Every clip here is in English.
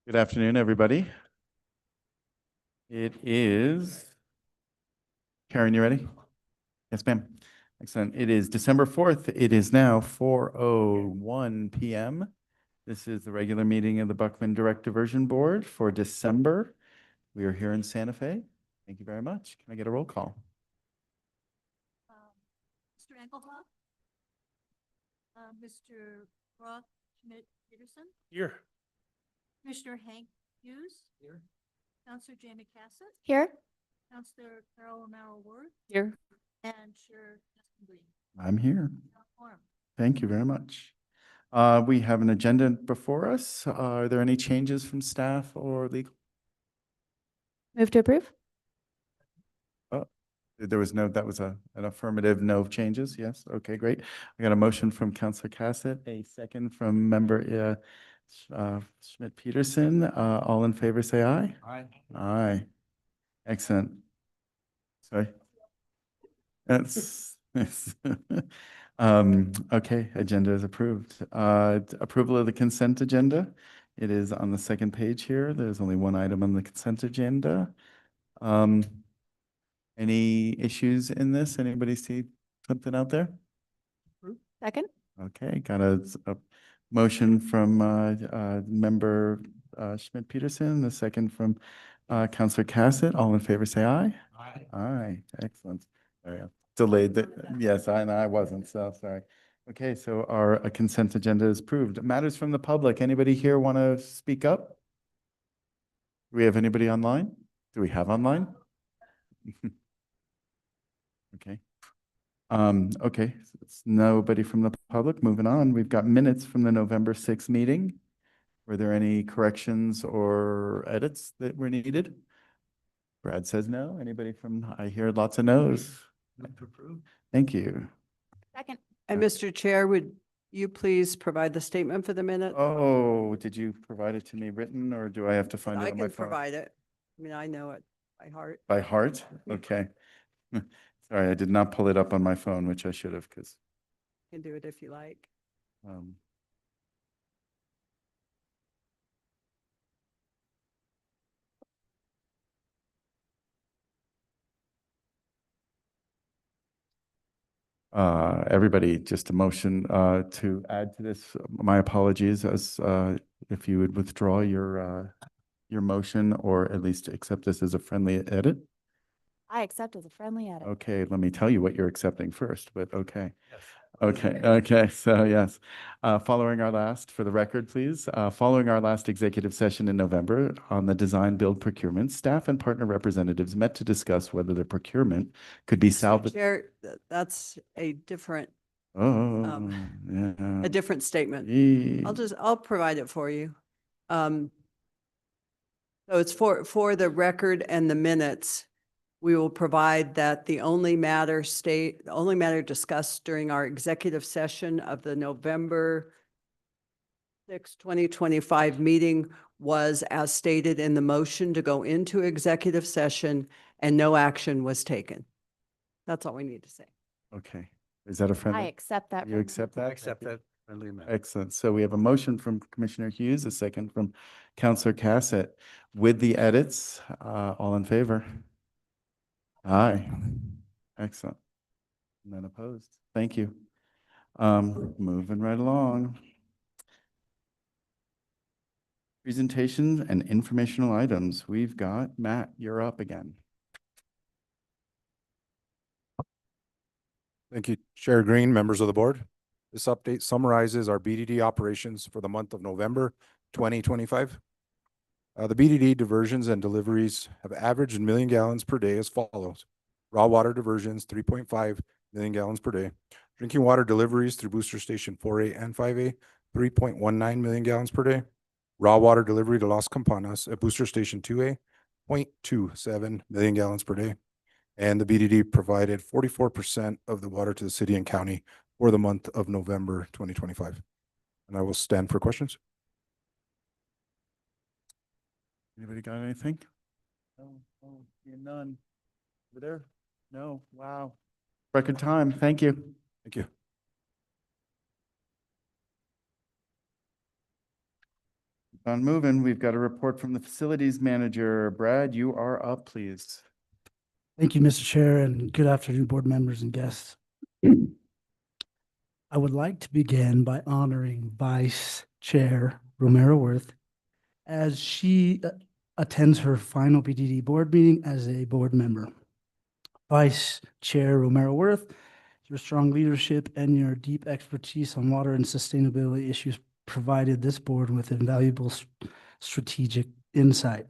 Good afternoon, everybody. It is, Karen, you ready? Yes, ma'am. Excellent. It is December 4th. It is now 4:01 p.m. This is the regular meeting of the Buckman Direct Diversion Board for December. We are here in Santa Fe. Thank you very much. Can I get a roll call? Mr. Engelhoff? Mr. Roth Schmidt Peterson? Here. Commissioner Hank Hughes? Here. Counselor Jamie Cassett? Here. Counselor Carol O'Mara Ward? Here. And Chair Justin Green. I'm here. Quorum. Thank you very much. We have an agenda before us. Are there any changes from staff or legal? Move to approve. There was no, that was an affirmative, no changes. Yes. Okay, great. I got a motion from Counselor Cassett, a second from member Schmidt Peterson. All in favor, say aye. Aye. Aye. Excellent. Sorry. That's, okay, agenda is approved. Approval of the consent agenda. It is on the second page here. There's only one item on the consent agenda. Any issues in this? Anybody see something out there? Second. Okay, got a motion from member Schmidt Peterson, a second from Counselor Cassett. All in favor, say aye. Aye. Aye, excellent. There we go. Delayed the, yes, I wasn't, so sorry. Okay, so our consent agenda is approved. Matters from the public. Anybody here want to speak up? Do we have anybody online? Do we have online? Okay. Okay, so it's nobody from the public. Moving on, we've got minutes from the November 6th meeting. Were there any corrections or edits that were needed? Brad says no. Anybody from, I hear lots of no's. Thank you. Second. And Mr. Chair, would you please provide the statement for the minute? Oh, did you provide it to me written or do I have to find it I on my can phone? provide it. I mean, I know it by heart. By heart? Okay. Sorry, I did not pull it up on my phone, which I should have, because You can do it if you like. everybody, just a motion to add to this. My apologies, as if you would withdraw your motion or at least accept this as a friendly edit. I accept as a friendly edit. Okay, let me tell you what you're accepting first, but okay. Okay, so yes. Following our last, for the record, please, following our last executive session in November on the design build procurement, staff and partner representatives met to discuss whether the procurement could be salvaged. Chair, that's a different Oh, a different statement. yeah. I'll provide it for you. So it's for the record and the minutes. We will provide that the only matter discussed during our executive session of the November 6, 2025 meeting was as stated in the motion to go into executive session and no action was taken. That's all we need to say. Okay, is that a I friendly? accept that. You accept that? I accept that friendly amendment. Excellent. So we have a motion from Commissioner Hughes, a second from Counselor Cassett. With the edits, all in favor? Aye. Excellent. None opposed. Thank you. Moving right along. Presentations and informational items. We've got Matt, you're up again. Thank you, Chair Green, members of the board. This update summarizes our BDD operations for the month of November 2025. The BDD diversions and deliveries have averaged in million gallons per day as follows. Raw water diversions, 3.5 million gallons per day. Drinking water deliveries through booster station 4A and 5A, 3.19 million gallons per day. Raw water delivery to Las Campanas at booster station 2A, 0.27 million gallons per day. And the BDD provided 44% of the water to the city and county for the month of November 2025. And I will stand for questions. Anybody got anything? No, none. Over there? No, wow. Record time, thank you. Thank you. On moving, we've got a report from the facilities manager. Brad, you are up, please. Thank you, Mr. Chair, and good afternoon, board members and guests. I would like to begin by honoring Vice Chair Romero Worth as she attends her final BDD board meeting as a board member. Vice Chair Romero Worth, your strong leadership and your deep expertise on water and sustainability issues provided this board with invaluable strategic insight.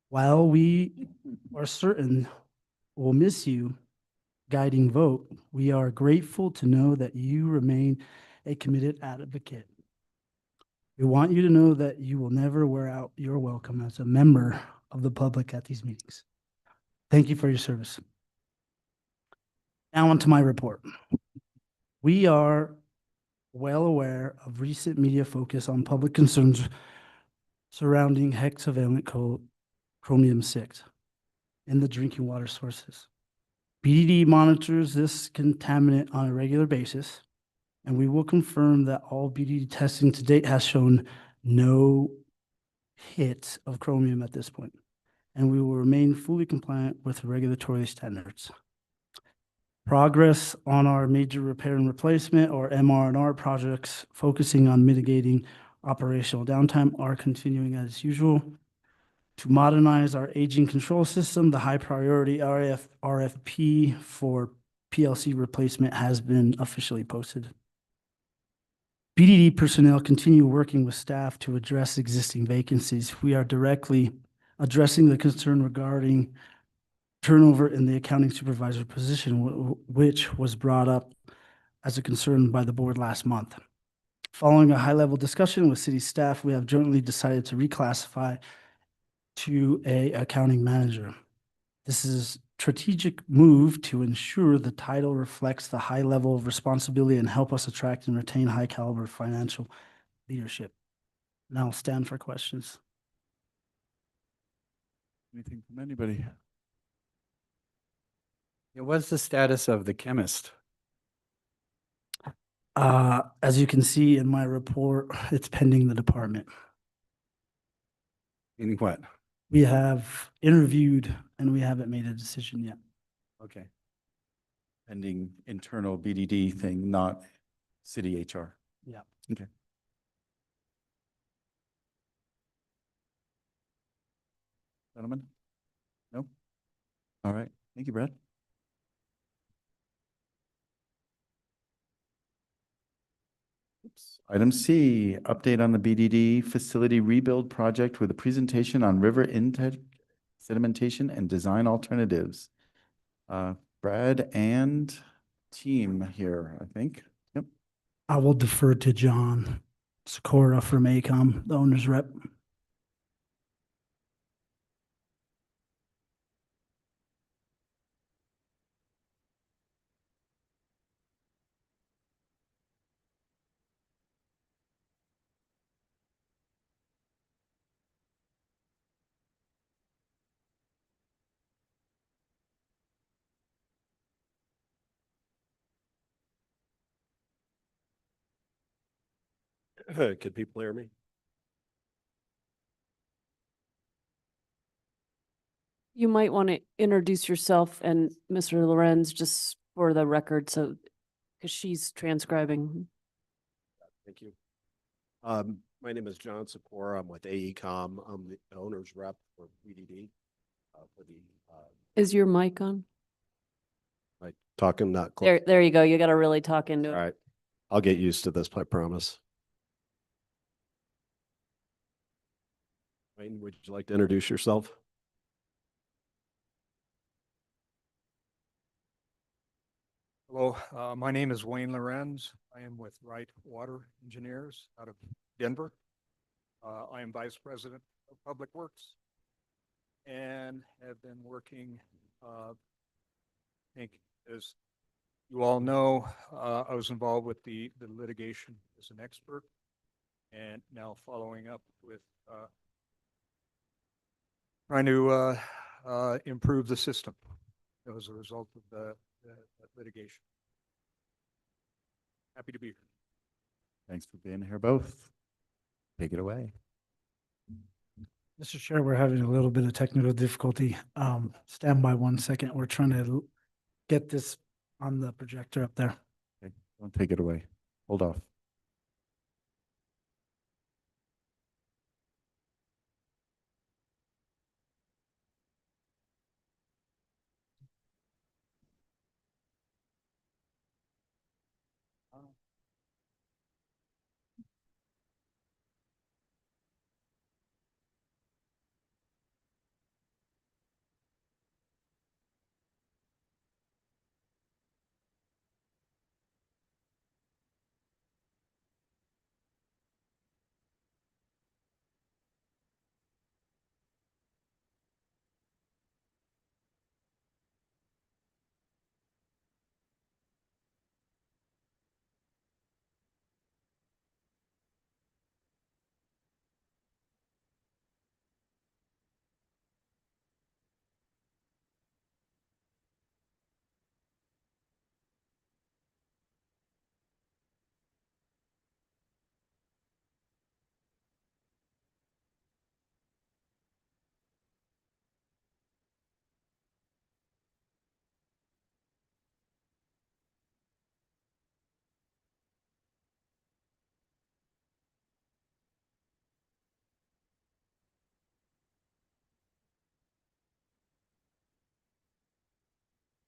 While we are certain we'll miss you guiding vote, we are grateful to know that you remain a committed advocate. We want you to know that you will never wear out your welcome as a member of the public at these meetings. Thank you for your service. Now on to my report. We are well aware of recent media focus on public concerns surrounding hexavalent chromium-6 in the drinking water sources. BDD monitors this contaminant on a regular basis, and we will confirm that all BDD testing to date has shown no hits of chromium at this point, and we will remain fully compliant with regulatory standards. Progress on our major repair and replacement, or MR&R projects focusing on mitigating operational downtime are continuing as usual. To modernize our aging control system, the high priority RFP for PLC replacement has been officially posted. BDD personnel continue working with staff to address existing vacancies. We are directly addressing the concern regarding turnover in the accounting supervisor position, which was brought up as a concern by the board last month. Following a high-level discussion with city staff, we have jointly decided to reclassify to a accounting manager. This is a strategic move to ensure the title reflects the high level of responsibility and help us attract and retain high caliber financial leadership. Now I'll stand for questions. Anything from anybody? What's the status of the chemist? As you can see in my report, it's pending the department. Meaning what? We have interviewed and we haven't made a decision yet. Okay. Pending internal BDD thing, not city HR. Yeah. Okay. Gentlemen? No? All right. Thank you, Brad. Oops. Item C, update on the BDD facility rebuild project with a presentation on river intake, sedimentation, and design alternatives. Brad and team here, I think. Yep. I will defer to John Sikora from ACOM, the owner's rep. Could people hear me? You might want to introduce yourself and Mr. Lorenz just for the record, so, because she's transcribing. Thank you. My name is John Sikora. I'm with AECom. I'm the owner's rep for BDD. For the, Is your mic on? I talking not close. There you go. You got to really talk into All it. right. I'll get used to this, I promise. Wayne, would you like to introduce yourself? Hello, my name is Wayne Lorenz. I am with Wright Water Engineers out of Denver. I am Vice President of Public Works and have been working, I think, as you all know, I was involved with the litigation as an expert and now following up with trying to improve the system as a result of the litigation. Happy to be here. Thanks for being here both. Take it away. Mr. Chair, we're having a little bit of technical difficulty. Stand by 1 second. We're trying to get this on the projector up there. Okay, don't take it away. Hold off.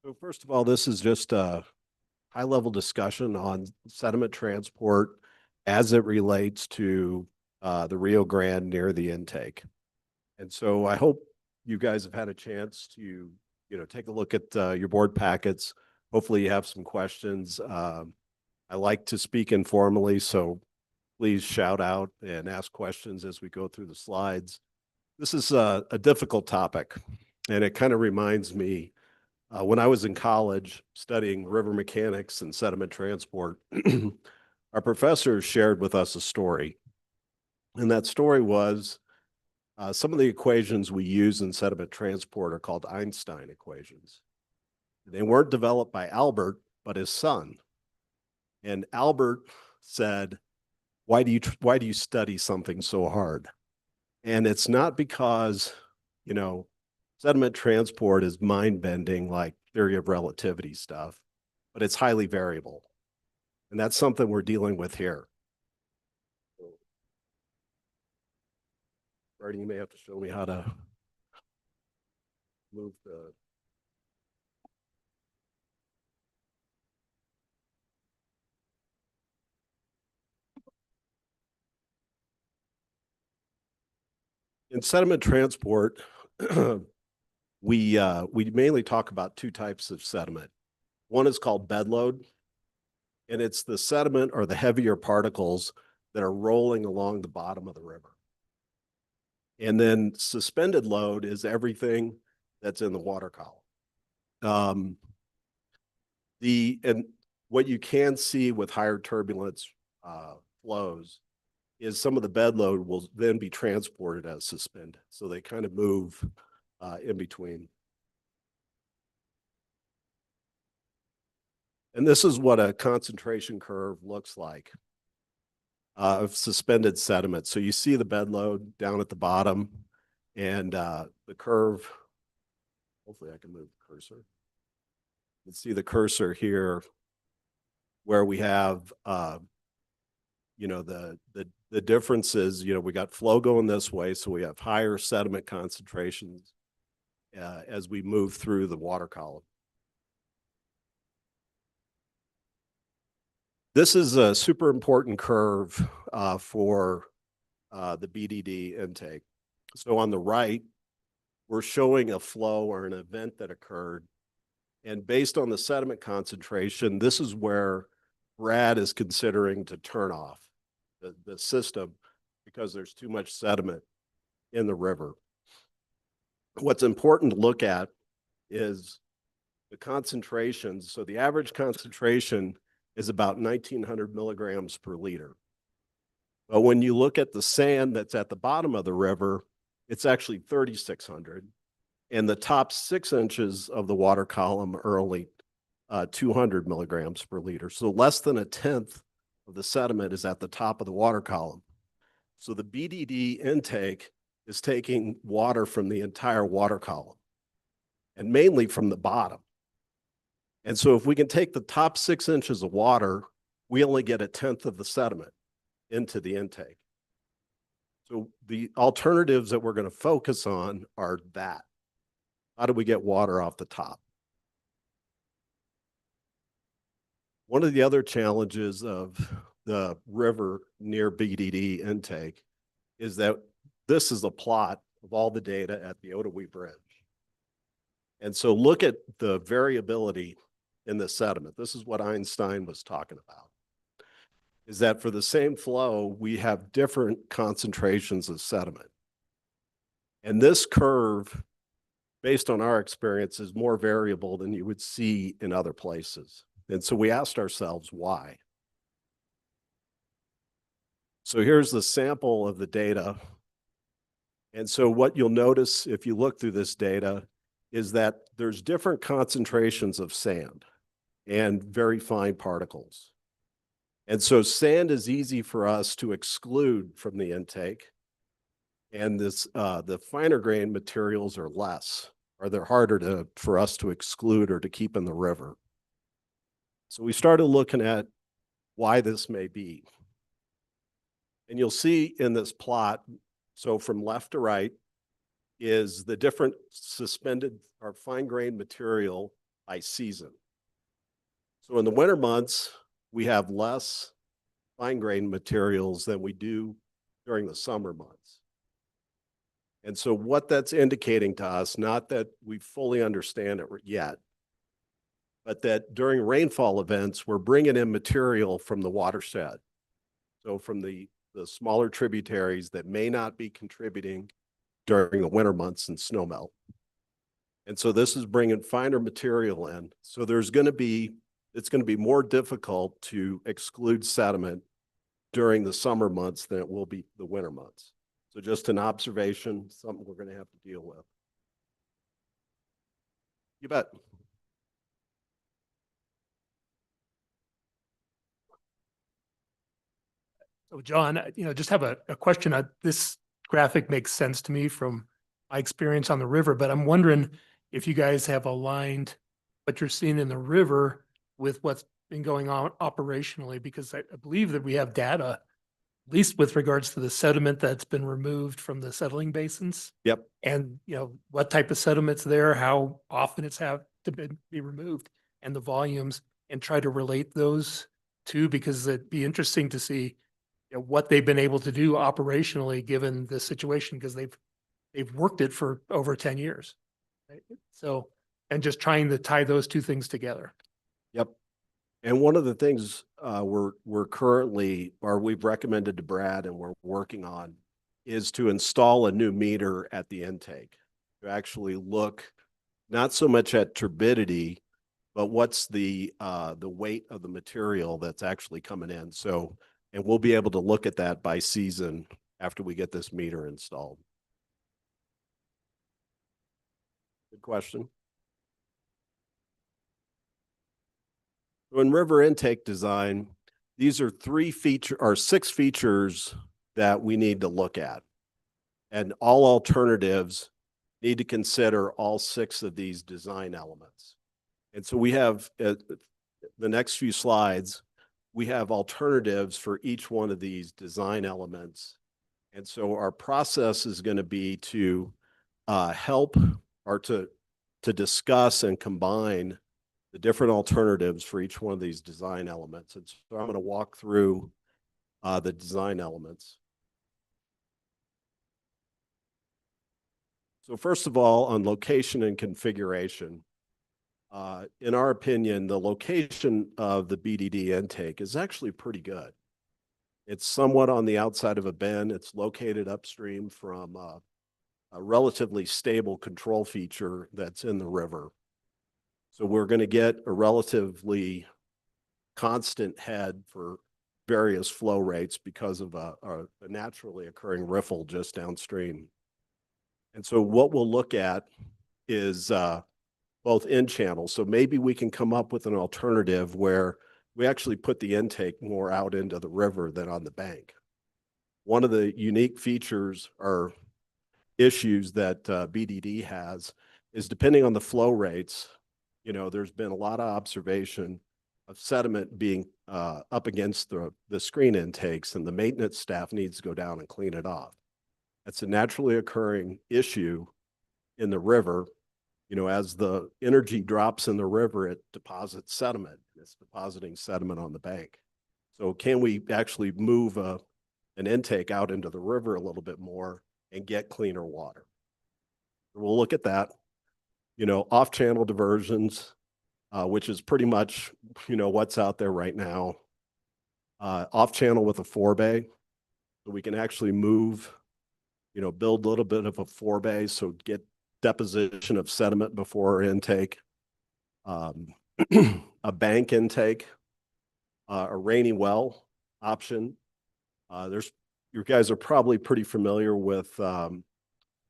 So first of all, this is just a high-level discussion on sediment transport as it relates to the Rio Grande near the intake. And so I hope you guys have had a chance to, take a look at your board packets. Hopefully you have some questions. I like to speak informally, so please shout out and ask questions as we go through the slides. This is a difficult topic, and it kind of reminds me when I was in college studying river mechanics and sediment transport, our professor shared with us a story. And that story was some of the equations we use in sediment transport are called Einstein equations. They weren't developed by Albert, but his son. And Albert said, why do you study something so hard? And it's not because, sediment transport is mind-bending like theory of relativity stuff, but it's highly variable. And that's something we're dealing with here. Brady, you may have to show me how to move the... In sediment transport, we mainly talk about two types of sediment. One is called bed load, and it's the sediment or the heavier particles that are rolling along the bottom of the river. And then suspended load is everything that's in the water column. And what you can see with higher turbulence flows is some of the bed load will then be transported as suspended. So they kind of move in between. And this is what a concentration curve looks like of suspended sediment. So you see the bed load down at the bottom and the curve. Hopefully I can move the cursor. You can see the cursor here where we have, the differences, we got flow going this way. So we have higher sediment concentrations as we move through the water column. This is a super important curve for the BDD intake. So on the right, we're showing a flow or an event that occurred. And based on the sediment concentration, this is where Brad is considering to turn off the system because there's too much sediment in the river. What's important to look at is the concentrations. So the average concentration is about 1,900 milligrams per liter. But when you look at the sand that's at the bottom of the river, it's actually 3,600. And the top 6 inches of the water column are only 200 milligrams per liter. So less than a tenth of the sediment is at the top of the water column. So the BDD intake is taking water from the entire water column and mainly from the bottom. And so if we can take the top 6 inches of water, we only get 1/10 of the sediment into the intake. So the alternatives that we're going to focus on are that. How do we get water off the top? One of the other challenges of the river near BDD intake is that this is a plot of all the data at the Ottawee Bridge. And so look at the variability in the sediment. This is what Einstein was talking about, is that for the same flow, we have different concentrations of sediment. And this curve, based on our experience, is more variable than you would see in other places. And so we asked ourselves why. So here's the sample of the data. And so what you'll notice if you look through this data is that there's different concentrations of sand and very fine particles. And so sand is easy for us to exclude from the intake. And the finer grain materials are less, or they're harder for us to exclude or to keep in the river. So we started looking at why this may be. And you'll see in this plot, so from left to right is the different suspended or fine grain material by season. So in the winter months, we have less fine grain materials than we do during the summer months. And so what that's indicating to us, not that we fully understand it yet, but that during rainfall events, we're bringing in material from the watershed. So from the smaller tributaries that may not be contributing during the winter months and snowmelt. And so this is bringing finer material in. So it's going to be more difficult to exclude sediment during the summer months than it will be the winter months. So just an observation, something we're going to have to deal with. You bet. So John, just have a question. This graphic makes sense to me from my experience on the river, but I'm wondering if you guys have aligned what you're seeing in the river with what's been going on operationally, because I believe that we have data, at least with regards to the sediment that's been removed from the settling basins. Yep. And, what type of sediment's there, how often it's have to be removed, and the volumes, and try to relate those two, because it'd be interesting to see what they've been able to do operationally given the situation, because they've worked it for over 10 years. Right? So, and just trying to tie those two things together. Yep. And one of the things we've recommended to Brad and we're working on is to install a new meter at the intake to actually look not so much at turbidity, but what's the weight of the material that's actually coming in. So, and we'll be able to look at that by season after we get this meter installed. Good question. So in river intake design, these are 6 features that we need to look at. And all alternatives need to consider all 6 of these design elements. And so we have the next few slides, we have alternatives for each one of these design elements. And so our process is going to be to help or to discuss and combine the different alternatives for each one of these design elements. And so I'm going to walk through the design elements. So first of all, on location and configuration, in our opinion, the location of the BDD intake is actually pretty good. It's somewhat on the outside of a bend. It's located upstream from a relatively stable control feature that's in the river. So we're going to get a relatively constant head for various flow rates because of a naturally occurring riffle just downstream. And so what we'll look at is both in channels. So maybe we can come up with an alternative where we actually put the intake more out into the river than on the bank. one of the unique features or issues that BDD has is depending on the flow rates, you know, there's been a lot of observation of sediment being up against the screen intakes, and the maintenance staff needs to go down and clean it off. That's a naturally occurring issue in the river. You know, as the energy drops in the river, it deposits sediment. It's depositing sediment on the bank. So can we actually move an intake out into the river a little bit more and get cleaner water? We'll look at that. You know, off-channel diversions, which is pretty much, you know, what's out there right now. Off-channel with a forebay, so we can actually move, you know, build a little bit of a forebay, so get deposition of sediment before intake. A bank intake, a rainy well option. You guys are probably pretty familiar with, you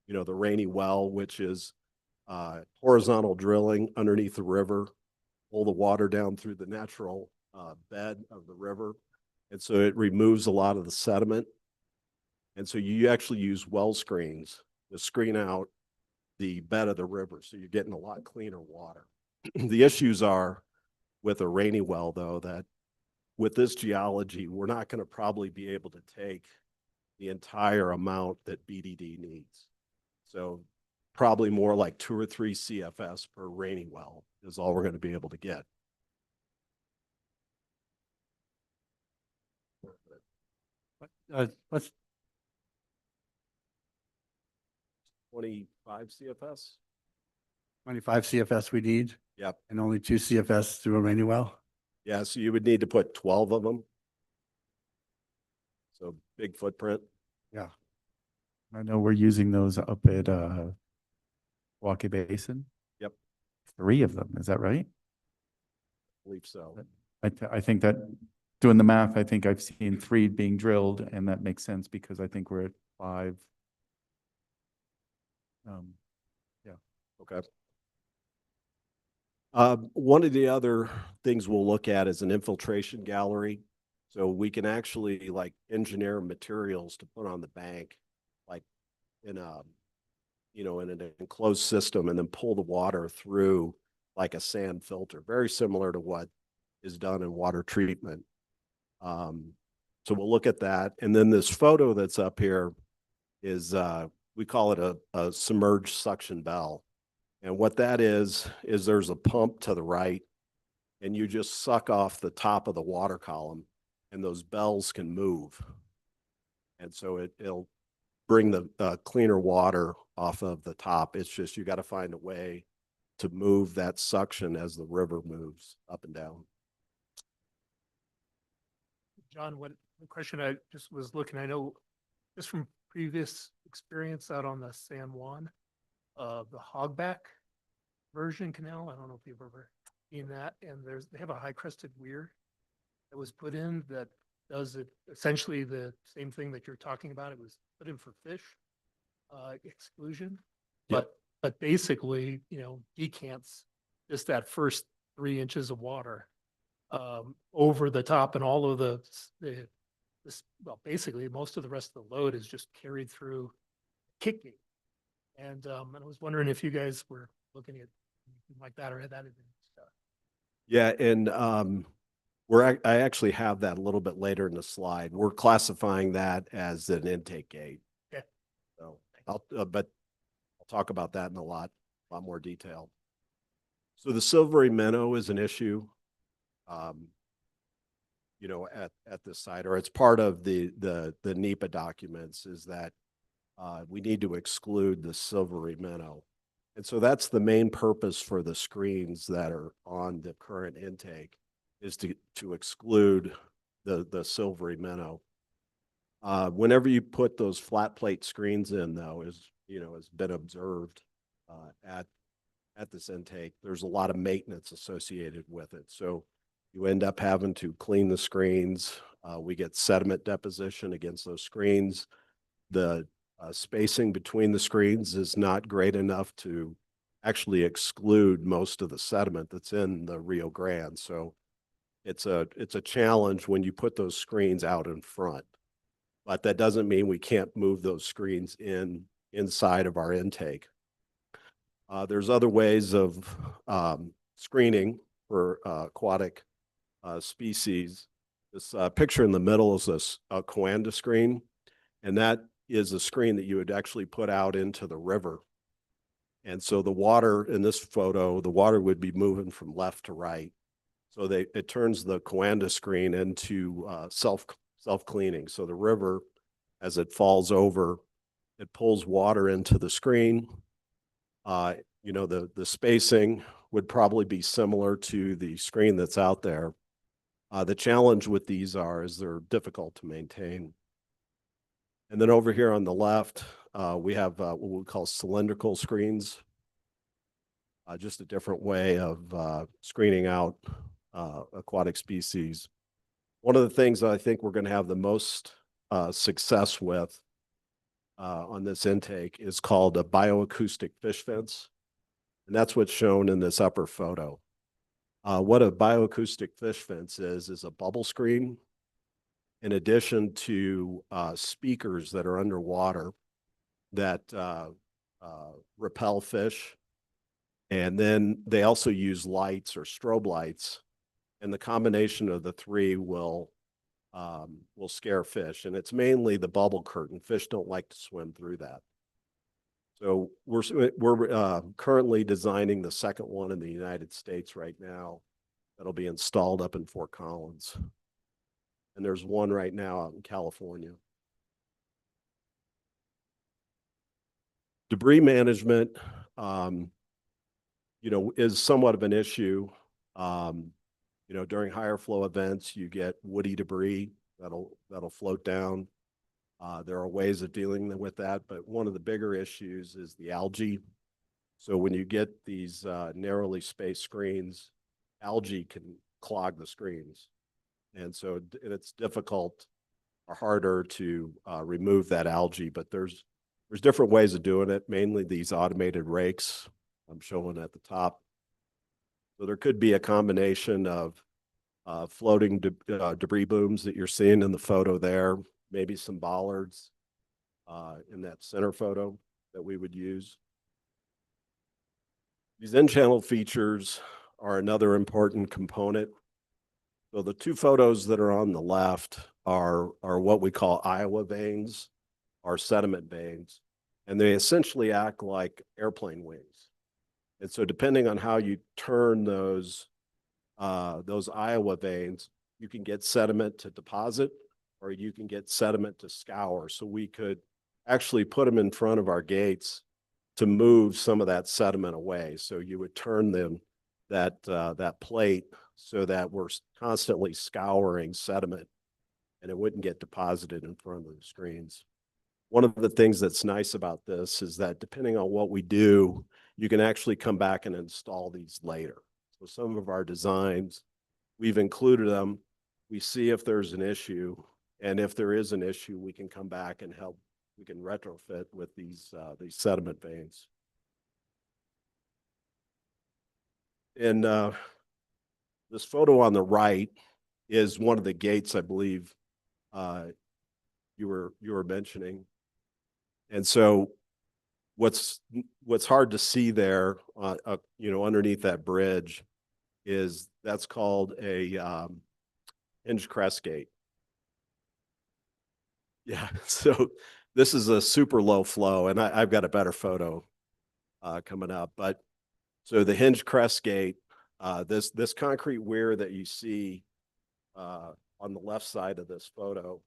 know, the rainy well, which is horizontal drilling underneath the river, pull the water down through the natural bed of the river. And so it removes a lot of the sediment. And so you actually use well screens to screen out the bed of the river. So you're getting a lot cleaner water. The issues are with a rainy well, though, that with this geology, we're not going to probably be able to take the entire amount that BDD needs. So probably more like 2 or 3 CFS per rainy well is all we're going to be able to get. What's 25 CFS? 25 CFS we need Yep. and only 2 CFS through a rainy well? Yeah, so you would need to put 12 of them. So big footprint. Yeah. I know we're using those up at Waukee Basin. Yep. 3 of them, is that right? I believe so. I think that, doing the math, I think I've seen 3 being drilled, and that makes sense because I think we're at 5. Okay. One of the other things we'll look at is an infiltration gallery. So we can actually like engineer materials to put on the bank, like in a, you know, in an enclosed system, and then pull the water through like a sand filter, very similar to what is done in water treatment. So we'll look at that. And then this photo that's up here is, we call it a submerged suction bell. And what that is there's a pump to the right, and you just suck off the top of the water column, and those bells can move. And so it'll bring the cleaner water off of the top. It's just, you got to find a way to move that suction as the river moves up and down. John, one question I just was looking, I know just from previous experience out on the San Juan, the Hogback version canal, I don't know if you've ever seen that, and they have a high crested weir that was put in that does it essentially the same thing that you're talking about. It was put in for fish exclusion, but basically, you know, decants just that first 3 inches of water over the top, and all of well, basically most of the rest of the load is just carried through kick gate. And I was wondering if you guys were looking at anything like that or had that in stuff. Yeah, and I actually have that a little bit later in the slide. We're classifying that as an intake gate. Okay. So but I'll talk about that in a lot more detail. So the silvery minnow is an issue, you know, at this site, or it's part of the NEPA documents, is that we need to exclude the silvery minnow. And so that's the main purpose for the screens that are on the current intake, is to exclude the silvery minnow. Whenever you put those flat plate screens in, though, has been observed at this intake, there's a lot of maintenance associated with it. So you end up having to clean the screens. We get sediment deposition against those screens. The spacing between the screens is not great enough to actually exclude most of the sediment that's in the Rio Grande. So it's a challenge when you put those screens out in front. but that doesn't mean we can't move those screens inside of our intake. There's other ways of screening for aquatic species. This picture in the middle is a Coanda screen, and that is a screen that you would actually put out into the river. And so the water in this photo, the water would be moving from left to right. So it turns the Coanda screen into self-cleaning. So the river, as it falls over, it pulls water into the screen. You know, the spacing would probably be similar to the screen that's out there. The challenge with these is they're difficult to maintain. And then over here on the left, we have what we call cylindrical screens, just a different way of screening out aquatic species. One of the things that I think we're going to have the most success with on this intake is called a bioacoustic fish fence. And that's what's shown in this upper photo. What a bioacoustic fish fence is a bubble screen in addition to speakers that are underwater that repel fish. And then they also use lights or strobe lights. And the combination of the three will scare fish. And it's mainly the bubble curtain. Fish don't like to swim through that. So we're currently designing the second one in the United States right now that'll be installed up in Fort Collins. And there's one right now out in California. Debris management, you know, is somewhat of an issue. You know, during higher flow events, you get woody debris that'll float down. There are ways of dealing with that, but one of the bigger issues is the algae. So when you get these narrowly spaced screens, algae can clog the screens. And so it's difficult or harder to remove that algae, but there's different ways of doing it, mainly these automated rakes I'm showing at the top. So there could be a combination of floating debris booms that you're seeing in the photo there, maybe some bollards in that center photo that we would use. These in-channel features are another important component. So the two photos that are on the left are what we call Iowa veins, or sediment veins, and they essentially act like airplane wings. And so depending on how you turn those Iowa veins, you can get sediment to deposit or you can get sediment to scour. So we could actually put them in front of our gates to move some of that sediment away. So you would turn them that plate so that we're constantly scouring sediment and it wouldn't get deposited in front of the screens. One of the things that's nice about this is that depending on what we do, you can actually come back and install these later. So some of our designs, we've included them. We see if there's an issue, and if there is an issue, we can come back and help. We can retrofit with these sediment veins. And this photo on the right is one of the gates, I believe, you were mentioning. And so what's hard to see there, you know, underneath that bridge is that's called a hinge crest gate. Yeah, so this is a super low flow, and I've got a better photo coming up. But so the hinge crest gate, this concrete weir that you see on the left side of this photo,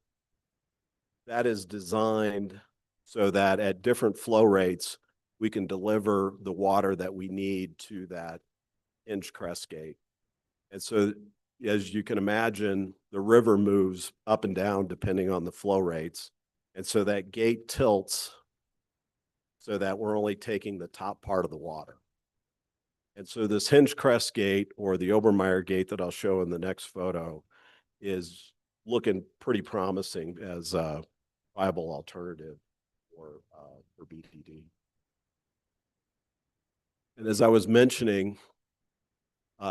that is designed so that at different flow rates, we can deliver the water that we need to that hinge crest gate. And so as you can imagine, the river moves up and down depending on the flow rates. And so that gate tilts so that we're only taking the top part of the water. And so this hinge crest gate, or the Obermeyer gate that I'll show in the next photo, is looking pretty promising as a viable alternative for BDD. And as I was mentioning,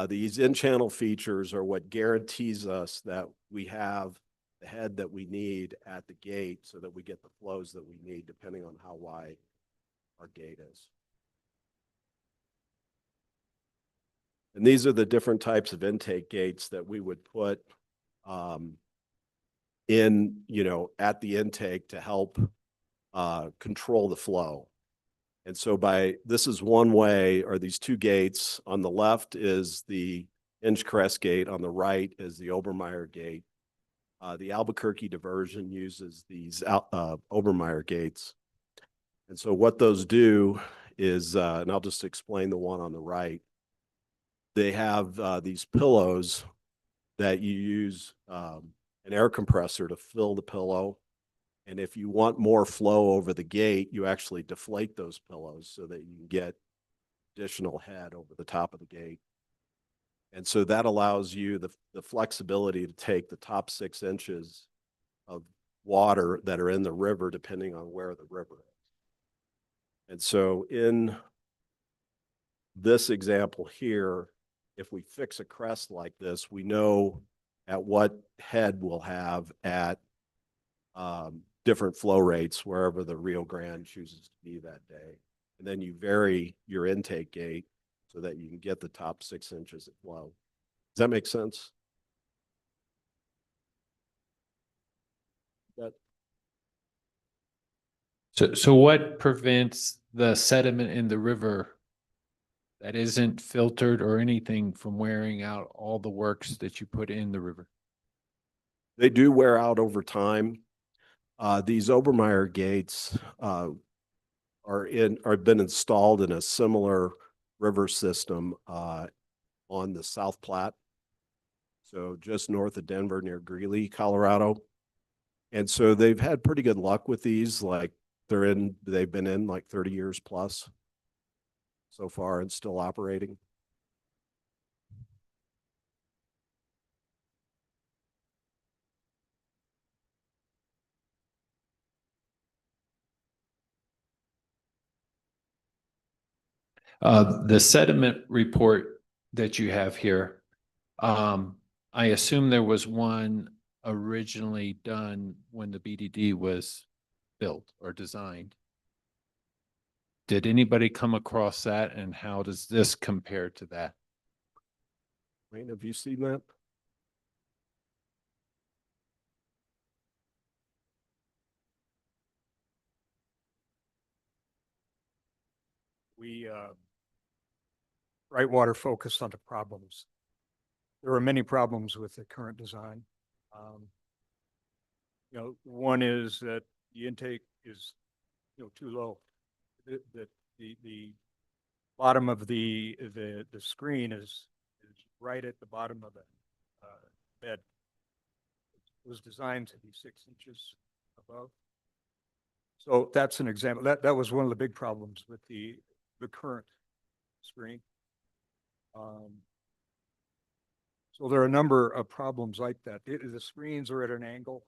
these in-channel features are what guarantees us that we have the head that we need at the gate so that we get the flows that we need depending on how wide our gate is. And these are the different types of intake gates that we would put in, at the intake to help control the flow. And so this is one way, or these two gates. On the left is the Inchcrest gate. On the right is the Obermeyer gate. The Albuquerque diversion uses these Obermeyer gates. And so what those do is, and I'll just explain the one on the right. They have these pillows that you use an air compressor to fill the pillow. And if you want more flow over the gate, you actually deflate those pillows so that you can get additional head over the top of the gate. And so that allows you the flexibility to take the top 6 inches of water that are in the river, depending on where the river is. And so in this example here, if we fix a crest like this, we know at what head we'll have at different flow rates wherever the Rio Grande chooses to be that day. And then you vary your intake gate so that you can get the top 6 inches of flow. Does that make sense? So what prevents the sediment in the river that isn't filtered or anything from wearing out all the works that you put in the river? They do wear out over time. These Obermeyer gates have been installed in a similar river system on the South Platte, so just north of Denver near Greeley, Colorado. And so they've had pretty good luck with these. Like they've been in like 30 years plus so far and still operating. The sediment report that you have here, I assume there was one originally done when the BDD was built or designed. Did anybody come across that, and how does this compare to that? Wayne, have you seen that? We, Brightwater focused on the problems. There are many problems with the current design. One is that the intake is, too low. The bottom of the screen is right at the bottom of the bed. It was designed to be 6 inches above. So that's an example. That was one of the big problems with the current screen. So there are a number of problems like that. The screens are at an angle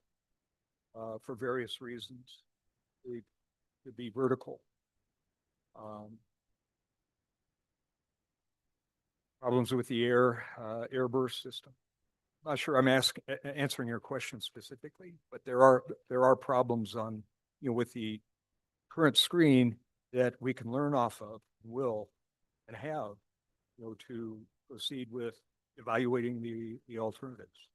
for various reasons. They could be vertical. Problems with the air burst system. I'm not sure I'm answering your question specifically, but there are problems on with the current screen that we can learn off of, will, and have, to proceed with evaluating the alternatives.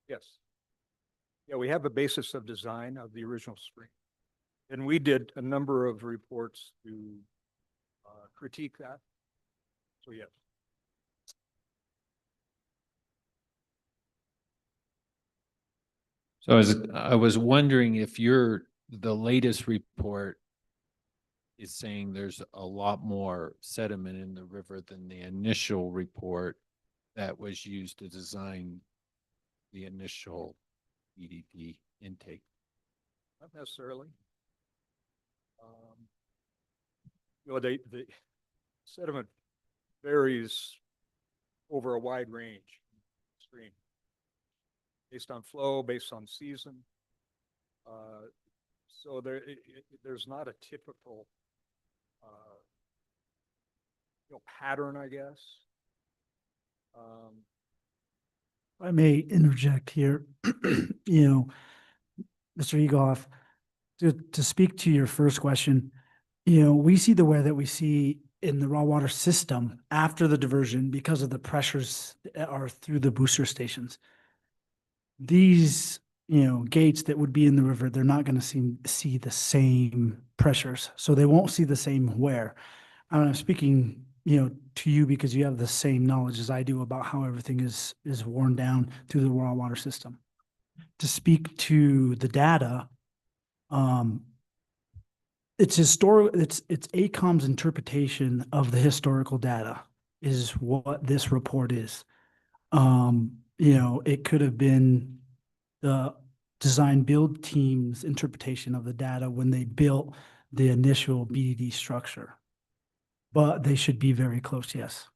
Yes. Yeah, we have a basis of design of the original screen. And we did a number of reports to critique that. So yes. So I was wondering if the latest report is saying there's a lot more sediment in the river than the initial report that was used to design the initial BDD intake. Not necessarily. The sediment varies over a wide range stream based on flow, based on season. So there's not a typical pattern, I guess. I may interject here, you know, Mr. Egoff, to speak to your first question, you know, we see the wear that we see in the raw water system after the diversion because of the pressures that are through the booster stations. These, you know, gates that would be in the river, they're not going to see the same pressures, so they won't see the same wear. I'm speaking, you know, to you because you have the same knowledge as I do about how everything is worn down through the raw water system. To speak to the data, it's historical. It's AECOM's interpretation of the historical data is what this report is. You know, it could have been the design build team's interpretation of the data when they built the initial BDD structure, but they should be very close. Yes.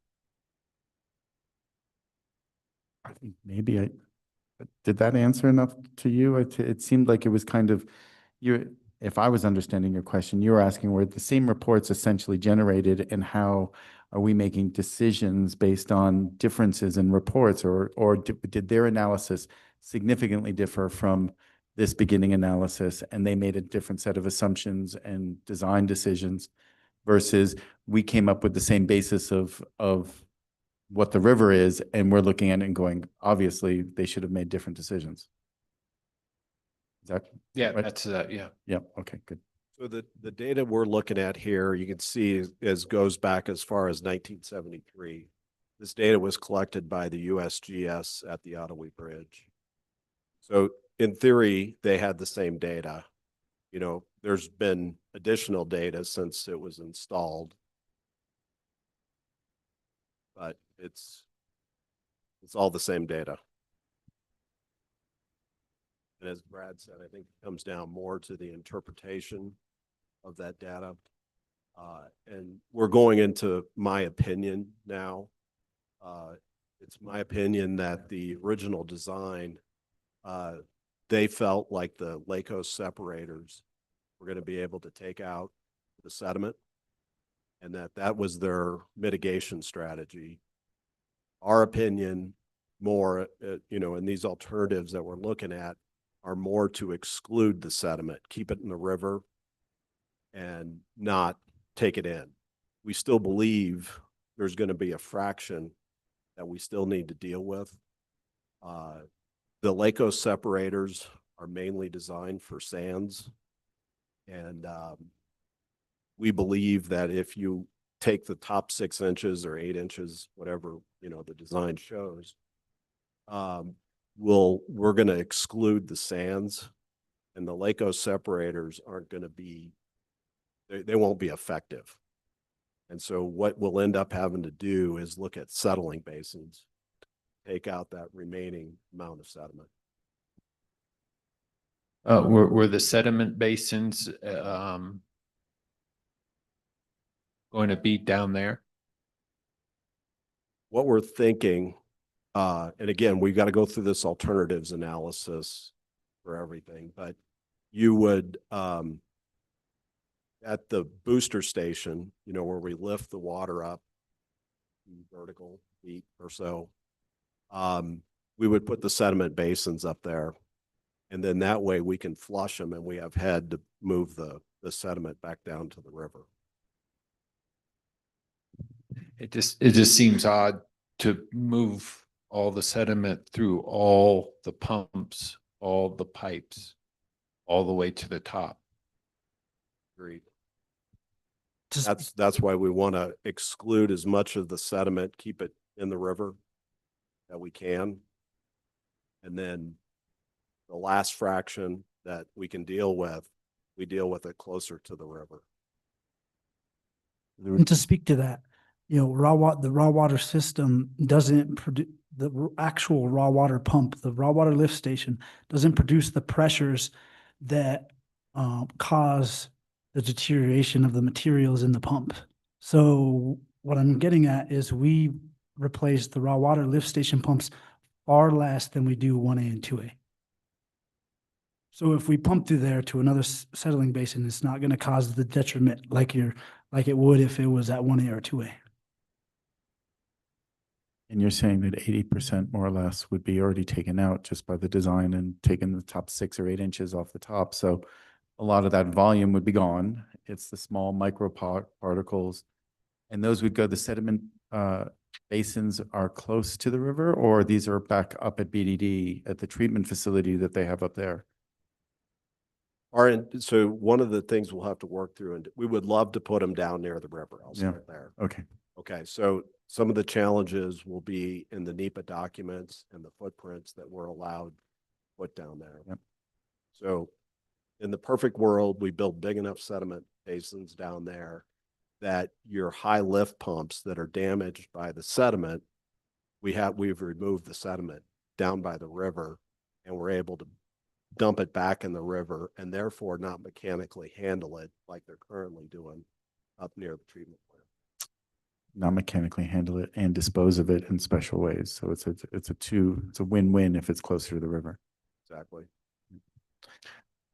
I think maybe did that answer enough to you? It seemed like it was kind of, if I was understanding your question, you were asking were the same reports essentially generated and how are we making decisions based on differences in reports, or did their analysis significantly differ from this beginning analysis and they made a different set of assumptions and design decisions versus we came up with the same basis of what the river is, and we're looking at it and going, obviously, they should have made different decisions. Is that? Yeah, right? that's, yeah. Yeah, okay, good. So the data we're looking at here, you can see goes back as far as 1973. This data was collected by the USGS at the Ottawa Bridge. So in theory, they had the same data. You know, there's been additional data since it was installed, but it's all the same data. And as Brad said, I think it comes down more to the interpretation of that data. And we're going into my opinion now. It's my opinion that the original design, they felt like the LACO separators were going to be able to take out the sediment, and that was their mitigation strategy. Our opinion more, you know, in these alternatives that we're looking at are more to exclude the sediment, keep it in the river and not take it in. We still believe there's going to be a fraction that we still need to deal with. The LACO separators are mainly designed for sands. And we believe that if you take the top 6 inches or 8 inches, whatever, you know, the design shows, we're going to exclude the sands, and the LACO separators aren't going to be, they won't be effective. And so what we'll end up having to do is look at settling basins, take out that remaining amount of sediment. Were the sediment basins going to be down there? What we're thinking, and again, we've got to go through this alternatives analysis for everything, but you would, at the booster station, you know, where we lift the water up vertical feet or so, we would put the sediment basins up there. And then that way we can flush them and we have head to move the sediment back down to the river. It just seems odd to move all the sediment through all the pumps, all the pipes, all the way to the top. Agreed. Just That's why we want to exclude as much of the sediment, keep it in the river that we can. And then the last fraction that we can deal with, we deal with it closer to the river. And to speak to that, you know, the raw water system doesn't produce the actual raw water pump. The raw water lift station doesn't produce the pressures that cause the deterioration of the materials in the pump. So what I'm getting at is we replace the raw water lift station pumps far less than we do 1A and 2A. So if we pump through there to another settling basin, it's not going to cause the detriment like you're like it would if it was at 1A or 2A. And you're saying that 80% more or less would be already taken out just by the design and taking the top 6 or 8 inches off the top. So a lot of that volume would be gone. It's the small micro particles. And those would go, the sediment basins are close to the river, or these are back up at BDD at the treatment facility that they have up there? So one of the things we'll have to work through, and we would love to put them down near the river. I'll start there. Okay. Okay, so some of the challenges will be in the NEPA documents and the footprints that we're allowed to put down there. Yep. So in the perfect world, we build big enough sediment basins down there that your high lift pumps that are damaged by the sediment, we've removed the sediment down by the river, and we're able to dump it back in the river and therefore not mechanically handle it like they're currently doing up near the treatment plant. Not mechanically handle it and dispose of it in special ways. So it's a win-win if it's closer to the river. Exactly.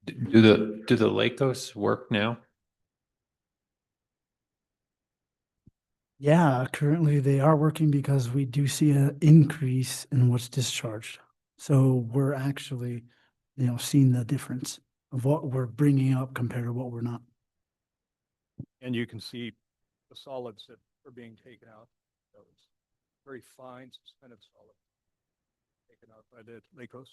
Do the Lakos work now? Yeah, currently they are working because we do see an increase in what's discharged. So we're actually, seeing the difference of what we're bringing up compared to what we're not. And you can see the solids that are being taken out. So it's very fine suspended solid taken out by the Lakos.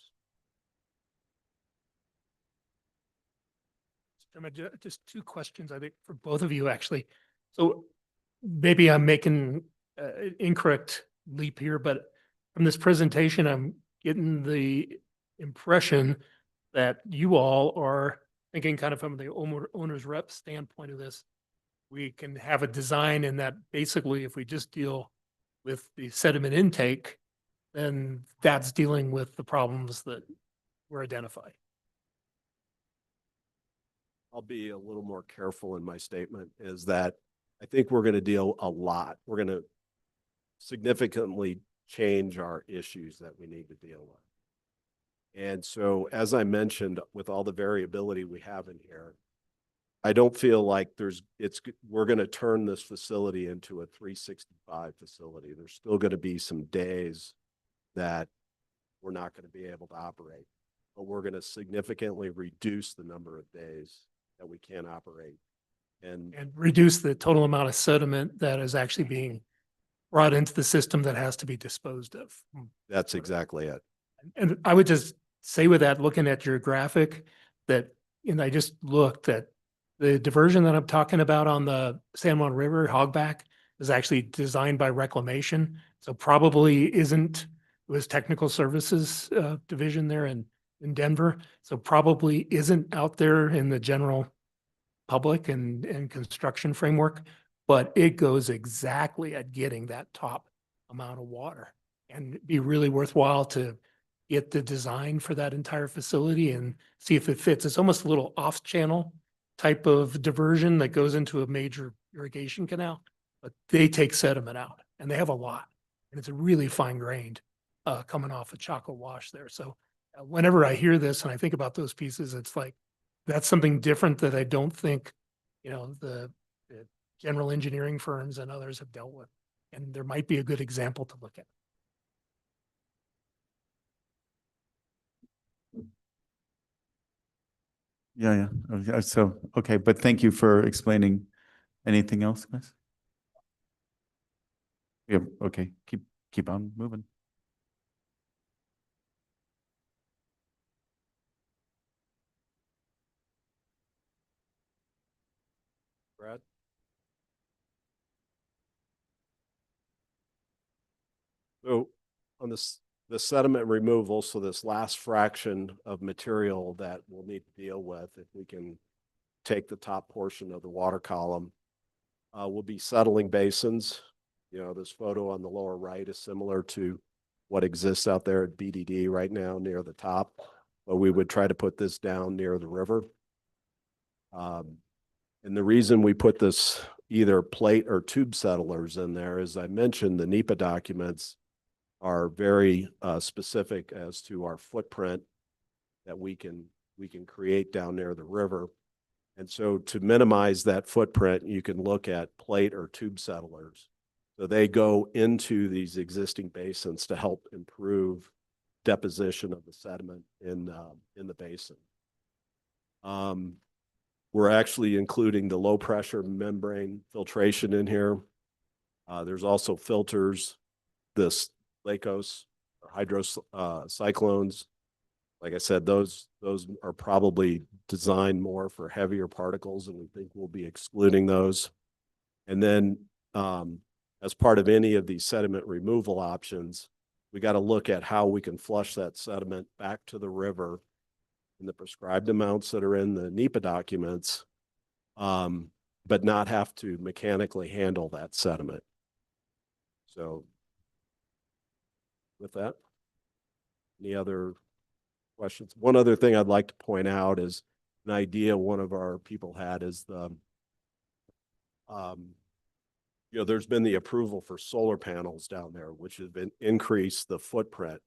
Just two questions, I think, for both of you, actually. So maybe I'm making an incorrect leap here, but from this presentation, I'm getting the impression that you all are thinking kind of from the owner's rep standpoint of this. We can have a design in that basically if we just deal with the sediment intake, then that's dealing with the problems that were identified. I'll be a little more careful in my statement, is that I think we're going to deal a lot. We're going to significantly change our issues that we need to deal with. And so, as I mentioned, with all the variability we have in here, I don't feel like we're going to turn this facility into a 365 facility. There's still going to be some days that we're not going to be able to operate, but we're going to significantly reduce the number of days that we can operate. And reduce the total amount of sediment that is actually being brought into the system that has to be disposed of. that's exactly it. And I would just say with that, looking at your graphic, that, and I just looked at the diversion that I'm talking about on the San Juan River hogback is actually designed by Reclamation. So probably it was Technical Services division there in Denver. So probably isn't out there in the general public and construction framework, but it goes exactly at getting that top amount of water, and it'd be really worthwhile to get the design for that entire facility and see if it fits. It's almost a little off-channel type of diversion that goes into a major irrigation canal, but they take sediment out, and they have a lot, and it's a really fine-grained coming off of Chaco Wash there. So whenever I hear this and I think about those pieces, it's like, that's something different that I don't think, the general engineering firms and others have dealt with. And there might be a good example to look at. Yeah. Okay, so, okay, but thank you for explaining. Anything else, guys? Yeah, okay, keep on moving. Brad? So on the sediment removal, so this last fraction of material that we'll need to deal with, if we can take the top portion of the water column, will be settling basins. This photo on the lower right is similar to what exists out there at BDD right now near the top, but we would try to put this down near the river. And the reason we put this either plate or tube settlers in there, as I mentioned, the NEPA documents are very specific as to our footprint that we can create down near the river. And so to minimize that footprint, you can look at plate or tube settlers. So they go into these existing basins to help improve deposition of the sediment in the basin. We're actually including the low pressure membrane filtration in here. There's also filters, this Lacos or hydrocyclones. Like I said, those are probably designed more for heavier particles, and we think we'll be excluding those. And then as part of any of these sediment removal options, we got to look at how we can flush that sediment back to the river in the prescribed amounts that are in the NEPA documents, but not have to mechanically handle that sediment. So with that, any other questions? One other thing I'd like to point out is an idea one of our people had is the, there's been the approval for solar panels down there, which has been increased the footprint.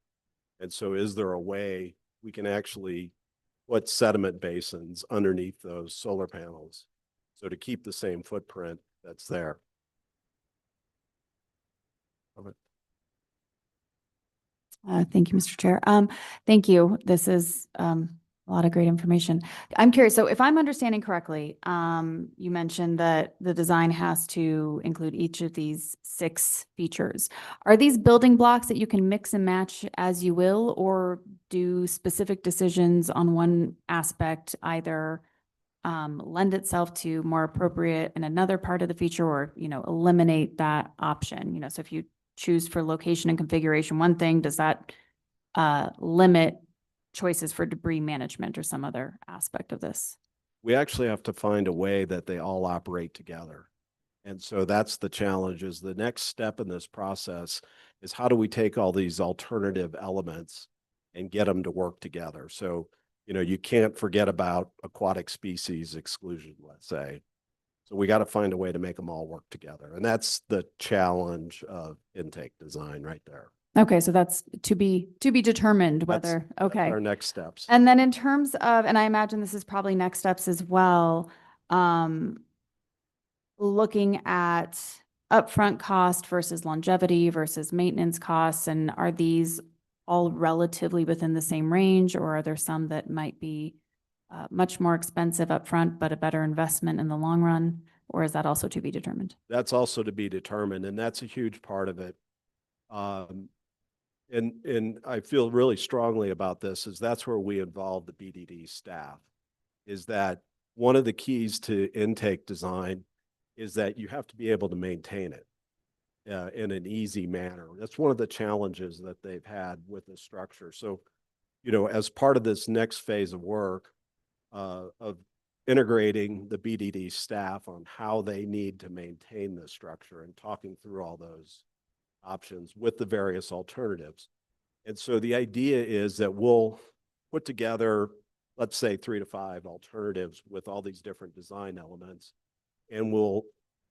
And so is there a way we can actually put sediment basins underneath those solar panels? So to keep the same footprint that's there. Thank you, Mr. Chair. Thank you. This is a lot of great information. I'm curious. So if I'm understanding correctly, you mentioned that the design has to include each of these 6 features. Are these building blocks that you can mix and match as you will, or do specific decisions on one aspect either lend itself to more appropriate in another part of the feature, or, eliminate that option? So if you choose for location and configuration one thing, does that limit choices for debris management or some other aspect of this? We actually have to find a way that they all operate together. And so that's the challenge. Is the next step in this process is how do we take all these alternative elements and get them to work together? So, you can't forget about aquatic species exclusion, let's say. So we got to find a way to make them all work together. And that's the challenge of intake design right there. Okay, so that's to be determined whether, That's okay. our next steps. And then in terms of, and I imagine this is probably next steps as well, looking at upfront cost versus longevity versus maintenance costs, and are these all relatively within the same range, or are there some that might be much more expensive upfront, but a better investment in the long run? Or is that also to be determined? That's also to be determined, and that's a huge part of it. And I feel really strongly about this, is that's where we involve the BDD staff, is that one of the keys to intake design is that you have to be able to maintain it in an easy manner. That's one of the challenges that they've had with this structure. So, as part of this next phase of work, of integrating the BDD staff on how they need to maintain this structure and talking through all those options with the various alternatives. And so the idea is that we'll put together, let's say 3 to 5 alternatives with all these different design elements, and we'll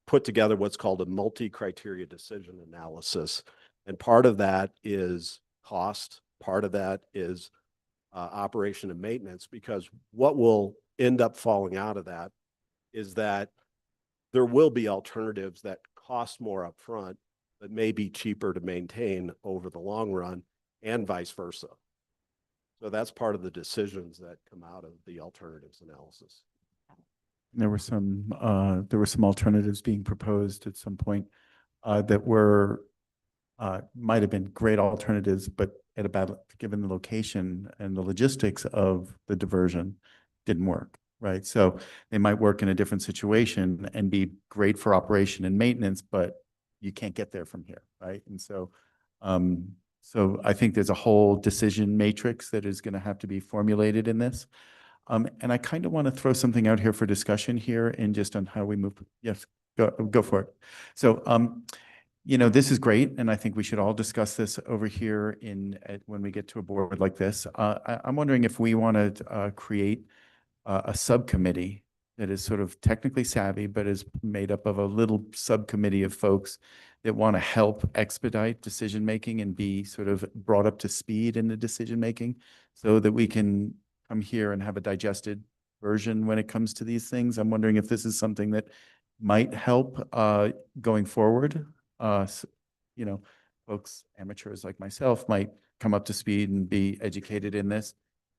put together what's called a multi-criteria decision analysis. And part of that is cost, part of that is operation and maintenance, because what will end up falling out of that is that there will be alternatives that cost more upfront, but may be cheaper to maintain over the long run, and vice versa. So that's part of the decisions that come out of the alternatives analysis. There were some alternatives being proposed at some point that were might have been great alternatives, but given the location and the logistics of the diversion, didn't work, right? So they might work in a different situation and be great for operation and maintenance, but you can't get there from here, right? And so, so I think there's a whole decision matrix that is going to have to be formulated in this. And I kind of want to throw something out here for discussion here and just on how we move. Yes, go for it. So, this is great, and I think we should all discuss this over here when we get to a board like this. I'm wondering if we want to create a subcommittee that is sort of technically savvy, but is made up of a little subcommittee of folks that want to help expedite decision-making and be sort of brought up to speed in the decision-making, so that we can come here and have a digested version when it comes to these things. I'm wondering if this is something that might help going forward. You know, folks, amateurs like myself might come up to speed and be educated in this.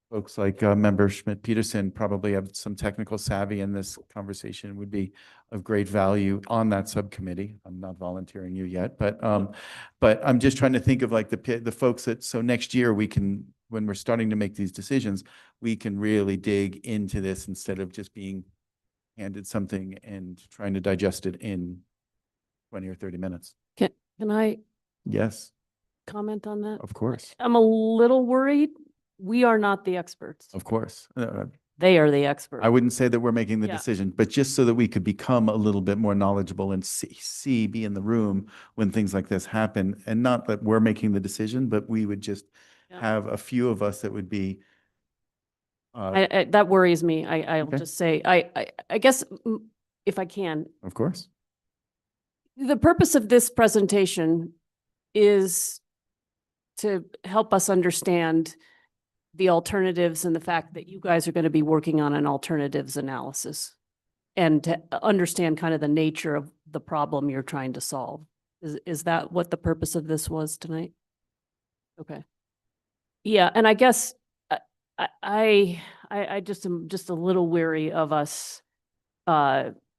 Folks like Member Schmidt-Peterson probably have some technical savvy, and this conversation would be of great value on that subcommittee. I'm not volunteering you yet, but I'm just trying to think of like the folks that, so next year we can, when we're starting to make these decisions, we can really dig into this instead of just being handed something and trying to digest it in 20 or 30 minutes. Can I Yes, comment on that? of course, I'm a little worried. We are not the experts. of course. They are the experts. I wouldn't say that we're making the Yeah. decision, but just so that we could become a little bit more knowledgeable and be in the room when things like this happen. And not that we're making the decision, but we would just Yeah. have a few of us that would be, That worries me. I'll Okay. just say, I guess if I can, of course. the purpose of this presentation is to help us understand the alternatives and the fact that you guys are going to be working on an alternatives analysis and to understand kind of the nature of the problem you're trying to solve. Is that what the purpose of this was tonight? Okay. Yeah, and I guess I just am just a little weary of us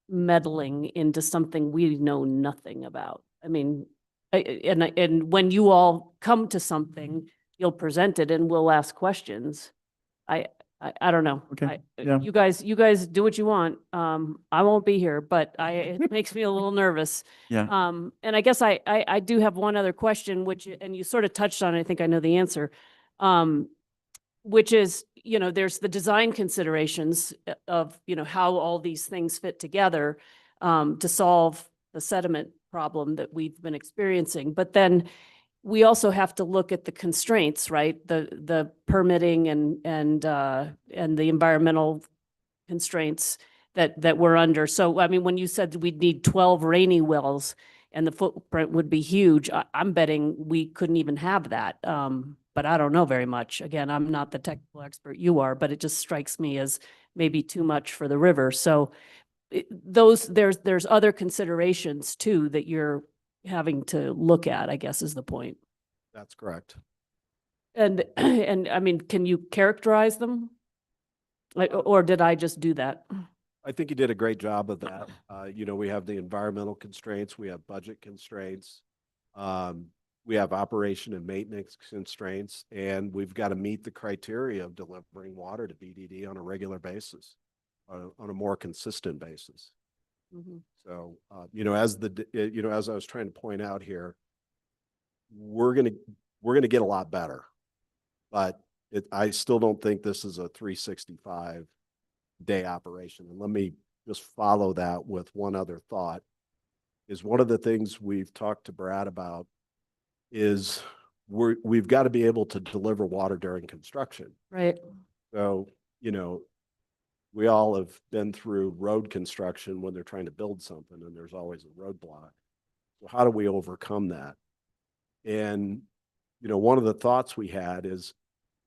meddling into something we know nothing about. I mean, and when you all come to something, you'll present it and we'll ask questions. I don't know. Okay, yeah. You guys do what you want. I won't be here, but it makes me a little nervous. Yeah. And I guess I do have one other question, which, and you sort of touched on it, I think I know the answer. Which is, you know, there's the design considerations of, you know, how all these things fit together to solve the sediment problem that we've been experiencing. But then we also have to look at the constraints, right? The permitting and the environmental constraints that we're under. So, I mean, when you said we'd need 12 rainy wells and the footprint would be huge, I'm betting we couldn't even have that. But I don't know very much. Again, I'm not the technical expert you are, but it just strikes me as maybe too much for the river. So there's other considerations too that you're having to look at, I guess is the point. That's correct. And I mean, can you characterize them? Like, or did I just do that? I think you did a great job of that. You know, we have the environmental constraints, we have budget constraints, we have operation and maintenance constraints, and we've got to meet the criteria of delivering water to BDD on a regular basis, on a more consistent basis. Mhm. So, you know, as I was trying to point out here, we're gonna get a lot better, but I still don't think this is a 365-day operation. And let me just follow that with one other thought. Is one of the things we've talked to Brad about is we've got to be able to deliver water during construction. Right. So, you know, we all have been through road construction when they're trying to build something and there's always a roadblock. So how do we overcome that? And, you know, one of the thoughts we had is,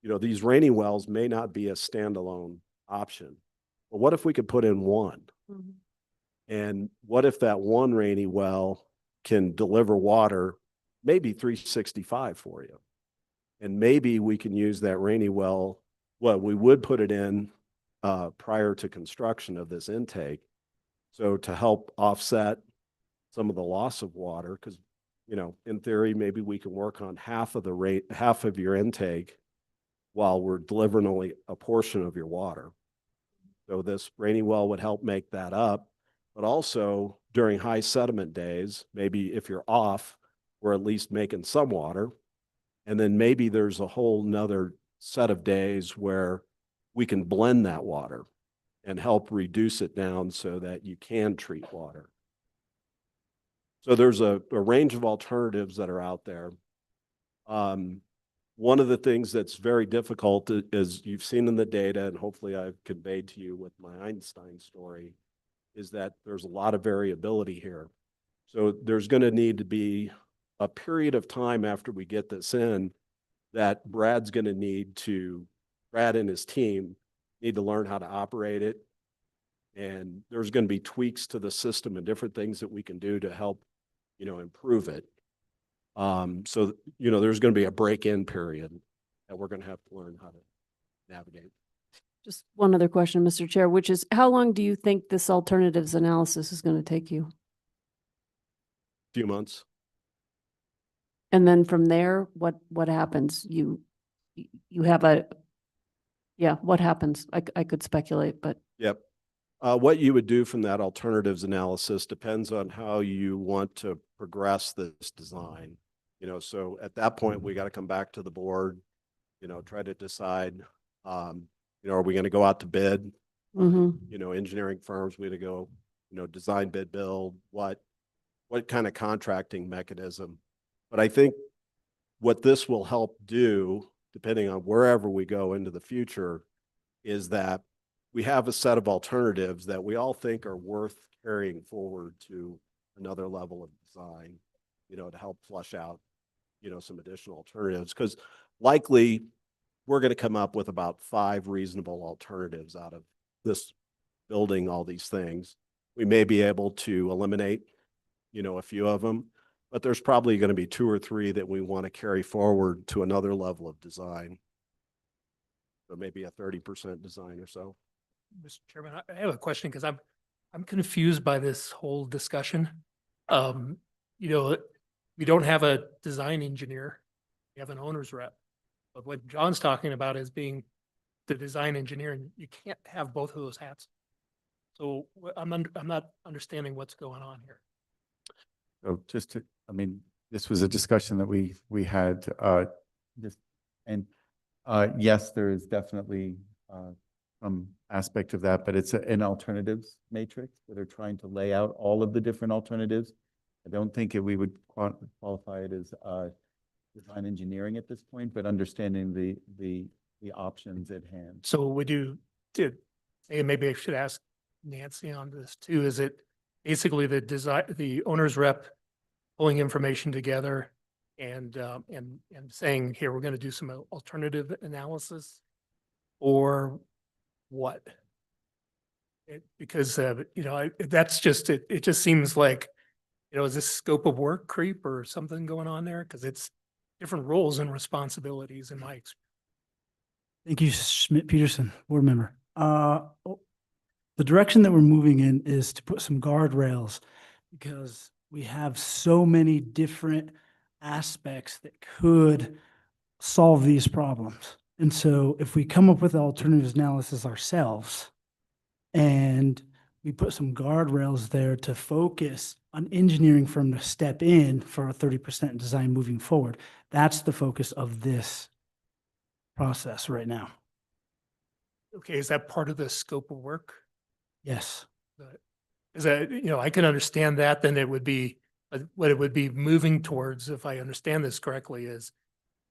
you know, these rainy wells may not be a standalone option, but what if we could put in one? Mhm. And what if that one rainy well can deliver water, maybe 365 for you? And maybe we can use that rainy well, we would put it in prior to construction of this intake. So to help offset some of the loss of water, because, you know, in theory, maybe we can work on half of your intake while we're delivering only a portion of your water. So this rainy well would help make that up. But also during high sediment days, maybe if you're off, we're at least making some water. And then maybe there's a whole nother set of days where we can blend that water and help reduce it down so that you can treat water. So there's a range of alternatives that are out there. One of the things that's very difficult is you've seen in the data, and hopefully I've conveyed to you with my Einstein story, is that there's a lot of variability here. So there's going to need to be a period of time after we get this in that Brad and his team need to learn how to operate it. And there's going to be tweaks to the system and different things that we can do to help, improve it. So, there's going to be a break-in period that we're going to have to learn how to navigate. Just one other question, Mr. Chair, which is how long do you think this alternatives analysis is going to take you? Few months. And then from there, what happens? You have what happens? I could speculate, but. Yep. What you would do from that alternatives analysis depends on how you want to progress this design. So at that point, we got to come back to the board, try to decide, are we going to go out to bid? Engineering firms, we to go, design, bid, build, what kind of contracting mechanism. But I think what this will help do, depending on wherever we go into the future, is that we have a set of alternatives that we all think are worth carrying forward to another level of design, to help flush out, some additional alternatives. Because likely we're going to come up with about 5 reasonable alternatives out of this building all these things. We may be able to eliminate, a few of them, but there's probably going to be 2 or 3 that we want to carry forward to another level of design. So maybe a 30% design or so. Mr. Chairman, I have a question because I'm confused by this whole discussion. We don't have a design engineer. We have an owner's rep. But what John's talking about is being the design engineer, and you can't have both of those hats. So I'm not understanding what's going on here. So this was a discussion that we had, yes, there is definitely some aspect of that, but it's an alternatives matrix where they're trying to lay out all of the different alternatives. I don't think we would qualify it as design engineering at this point, but understanding the options at hand. So would you and maybe I should ask Nancy on this too, is it basically the owner's rep pulling information together and saying, here, we're going to do some alternative analysis, or what? Because that's just it. It just seems like, is this scope of work creep or something going on there? Because it's different roles and responsibilities in my experience. Thank you, Schmidt-Peterson, board member. The direction that we're moving in is to put some guardrails because we have so many different aspects that could solve these problems. And so if we come up with alternatives analysis ourselves and we put some guardrails there to focus on engineering firm to step in for a 30% design moving forward, that's the focus of this process right now. Okay, is that part of the scope of work? Yes. Is that, I can understand that, then it would be, what it would be moving towards, if I understand this correctly, is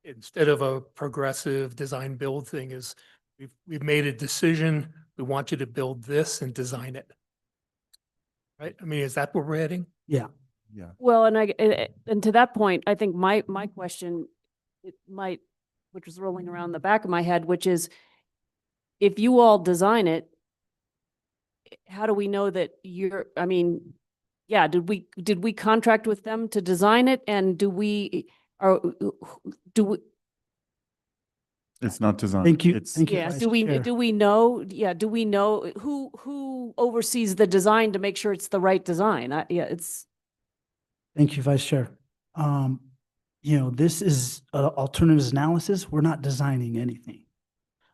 instead of a progressive design build thing, is we've made a decision, we want you to build this and design it. Right? I mean, is that where we're heading? Yeah. Yeah. Well, and to that point, I think my question, which was rolling around the back of my head, which is, if you all design it, how do we know that did we contract with them to design it, and do we? It's not designed. Thank you. It's, Thank you, Yeah, Vice do we Chair. know who oversees the design to make sure it's the right design? Thank you, Vice Chair. This is alternatives analysis. We're not designing anything.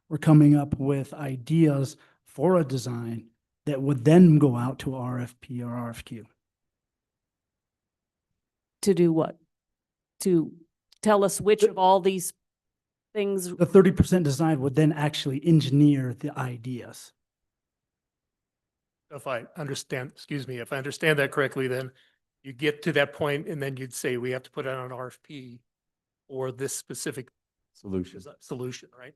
We're coming up with ideas for a design that would then go out to RFP or RFQ. To do what? To tell us which of all these things? The 30% design would then actually engineer the ideas. If I understand that correctly, then you get to that point and then you'd say, we have to put out an RFP or this specific solution, right?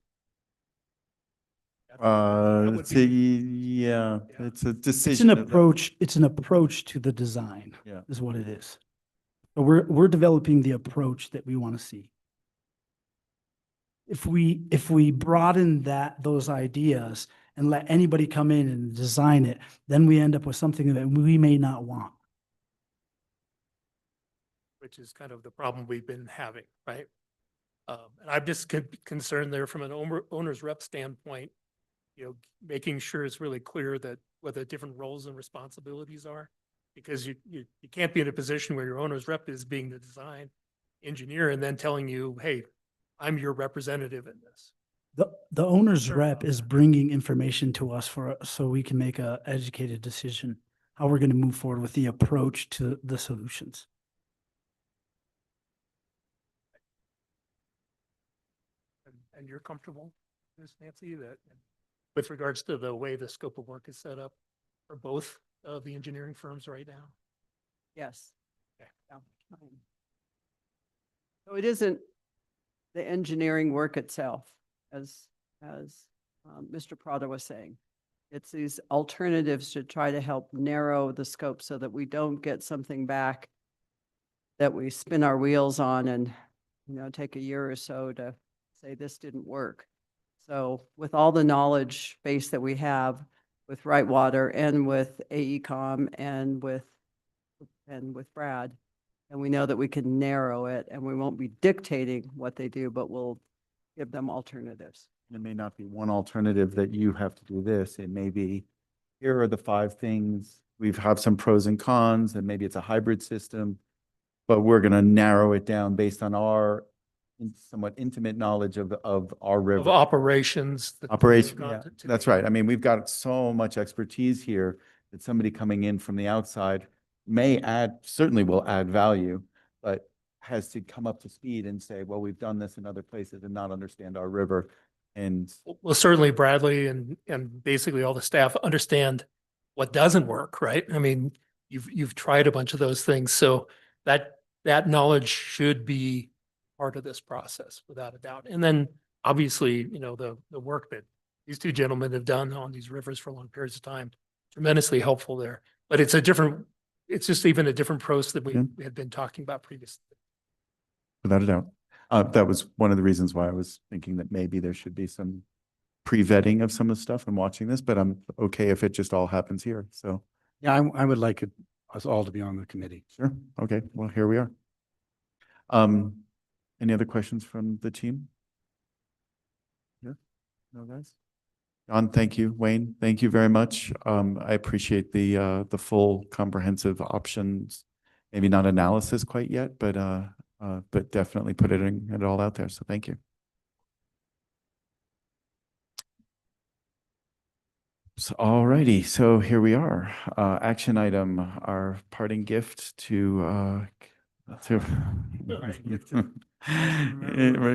That would be- yeah, it's a It's decision. an approach. It's an approach to the design. Yeah. Is what it is. But we're developing the approach that we want to see. If we broaden those ideas and let anybody come in and design it, then we end up with something that we may not want. which is kind of the problem we've been having, right? And I'm just concerned there from an owner's rep standpoint, making sure it's really clear that what the different roles and responsibilities are. Because you can't be in a position where your owner's rep is being the design engineer and then telling you, hey, I'm your representative in this. The owner's Sure rep about is that. bringing information to us so we can make a educated decision how we're going to move forward with the approach to the solutions. And you're comfortable, Ms. Nancy, that with regards to the way the scope of work is set up for both of the engineering firms right now? Yes. Okay. Yeah. So it isn't the engineering work itself, as Mr. Prada was saying. It's these alternatives to try to help narrow the scope so that we don't get something back that we spin our wheels on and, take a year or so to say this didn't work. So with all the knowledge base that we have with Brightwater and with AECom and with Brad, and we know that we can narrow it and we won't be dictating what they do, but we'll give them alternatives. It may not be one alternative that you have to do this. It may be, here are the 5 things. We've have some pros and cons, and maybe it's a hybrid system, but we're going to narrow it down based on our somewhat intimate knowledge of our Of river. operations. that we've Operation, gone yeah, to that's date. right. I mean, we've got so much expertise here that somebody coming in from the outside certainly will add value, but has to come up to speed and say, well, we've done this in other places and not understand our river. And Well, certainly Bradley and basically all the staff understand what doesn't work, right? I mean, you've tried a bunch of those things, so that knowledge should be part of this process without a doubt. And then obviously, the work that these two gentlemen have done on these rivers for long periods of time, tremendously helpful there. But it's just even a different approach that we had been talking about previously. without a doubt, that was one of the reasons why I was thinking that maybe there should be some pre-vetting of some of the stuff and watching this, but I'm okay if it just all happens here. So, Yeah, I would like us all to be on the committee. sure. Okay. Well, here we are. Any other questions from the team? Yeah. No, guys? John, thank you. Wayne, thank you very much. I appreciate the full comprehensive options, maybe not analysis quite yet, but definitely putting it all out there. So thank you. So, all righty, so here we are. Action item, our parting gift to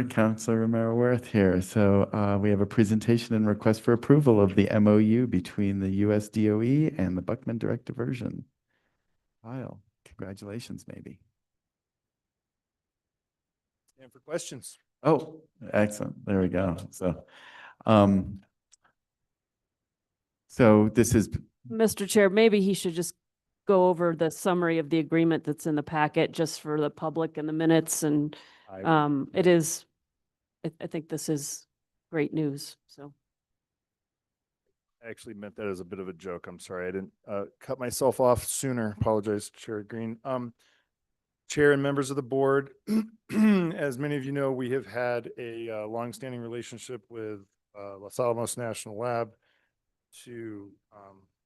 Councilor Romero-Worth here. So we have a presentation and request for approval of the MOU between the US DOE and the Buckman Direct Diversion. Kyle, congratulations, maybe. And for questions. Oh, excellent. There we go. So this is, Mr. Chair, maybe he should just go over the summary of the agreement that's in the packet just for the public and the minutes. And it is, I think this is great news. So. I actually meant that as a bit of a joke. I'm sorry. I didn't cut myself off sooner. Apologize, Chair Green. Chair and members of the board, as many of you know, we have had a longstanding relationship with Los Alamos National Lab to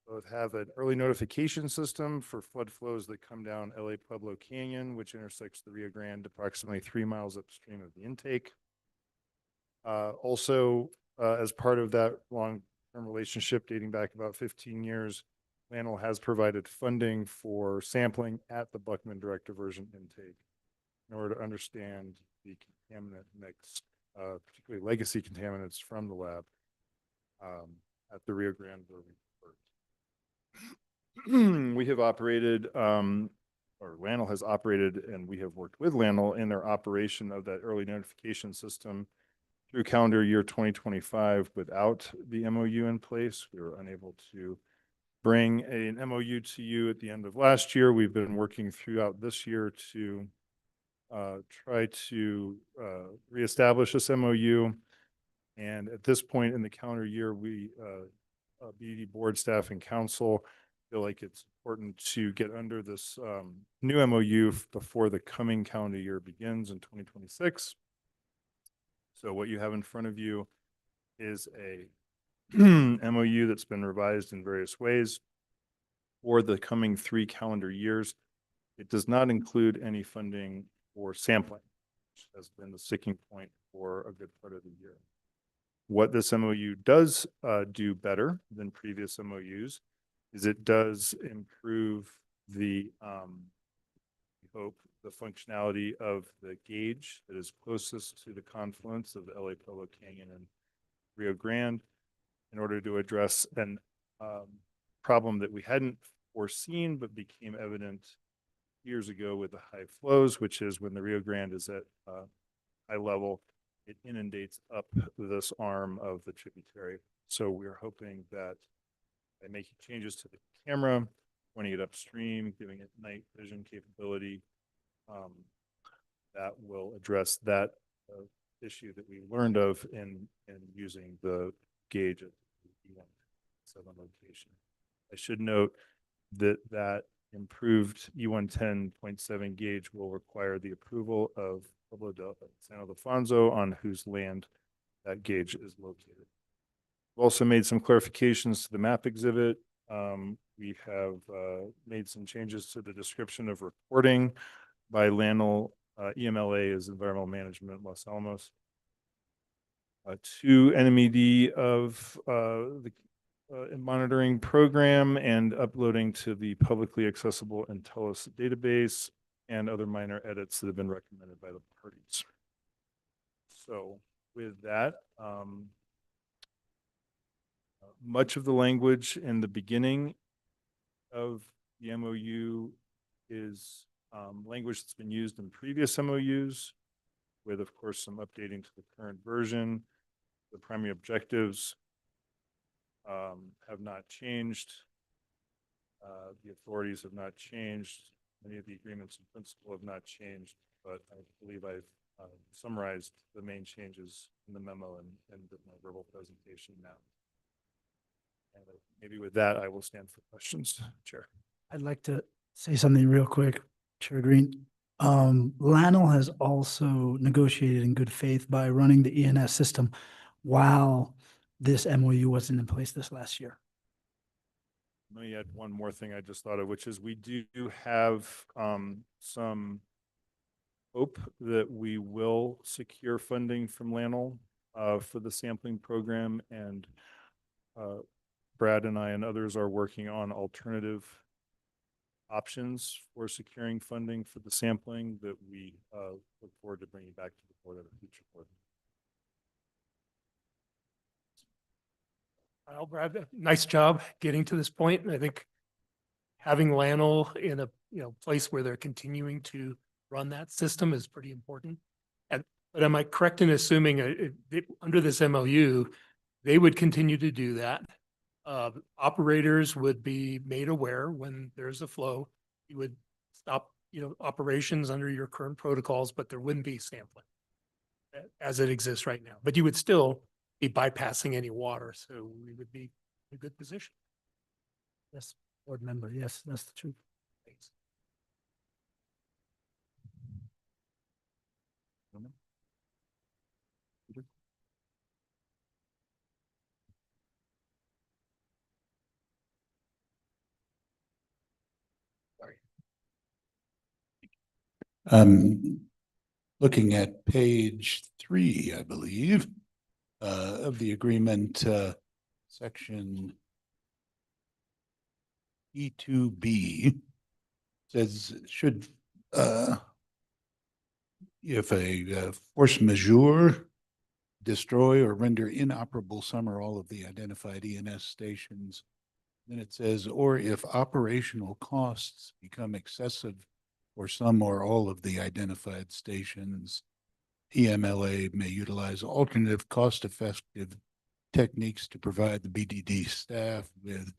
both have an early notification system for flood flows that come down LA Pueblo Canyon, which intersects the Rio Grande approximately 3 miles upstream of the intake. Also, as part of that long-term relationship dating back about 15 years, LANL has provided funding for sampling at the Buckman Direct Diversion intake in order to understand the contaminant mix, particularly legacy contaminants from the lab at the Rio Grande where we worked. We have operated, or LANL has operated, and we have worked with LANL in their operation of that early notification system through calendar year 2025 without the MOU in place. We were unable to bring an MOU to you at the end of last year. We've been working throughout this year to try to reestablish this MOU. And at this point in the calendar year, we BDD board staff and council feel like it's important to get under this new MOU before the coming calendar year begins in 2026. So what you have in front of you is a MOU that's been revised in various ways for the coming 3 calendar years. It does not include any funding for sampling, which has been the sticking point for a good part of the year. What this MOU does do better than previous MOUs is it does improve the, we hope, the functionality of the gauge that is closest to the confluence of the LA Pueblo Canyon and Rio Grande in order to address an problem that we hadn't foreseen but became evident years ago with the high flows, which is when the Rio Grande is at high level, it inundates up this arm of the tributary. So we're hoping that by making changes to the camera, pointing it upstream, giving it night vision capability, that will address that issue that we learned of in using the gauge at the E1 location. I should note that that improved E110.7 gauge will require the approval of Pueblo del San Ildefonso, on whose land that gauge is located. We've also made some clarifications to the map exhibit. We have made some changes to the description of reporting by LANL. EMLA is Environmental Management Los Alamos. To NMED of the monitoring program and uploading to the publicly accessible Intellis database, and other minor edits that have been recommended by the parties. So with that, much of the language in the beginning of the MOU is language that's been used in previous MOUs, with, of course, some updating to the current version. The primary objectives have not changed. The authorities have not changed. Many of the agreements in principle have not changed, but I believe I've summarized the main changes in the memo and my verbal presentation now. And maybe with that, I will stand for questions, Chair. I'd like to say something real quick, Chair Green. LANL has also negotiated in good faith by running the ENS system while this MOU wasn't in place this last year. Let me add one more thing I just thought of, which is we do have some hope that we will secure funding from LANL for the sampling program, and Brad and I and others are working on alternative options for securing funding for the sampling that we look forward to bringing back to the board at a future board. Well, Brad, nice job getting to this point. And I think having LANL in a place where they're continuing to run that system is pretty important. But am I correct in assuming under this MOU, they would continue to do that? Operators would be made aware when there's a flow. You would stop, operations under your current protocols, but there wouldn't be sampling as it exists right now. But you would still be bypassing any water, so we would be in a good position. Yes, board member. Yes, that's the truth. Thanks. Looking at page 3, I believe, of the agreement, section E2B says should, if a force majeure destroy or render inoperable some or all of the identified ENS stations, then it says, or if operational costs become excessive for some or all of the identified stations, EMLA may utilize alternative cost-effective techniques to provide the BDD staff with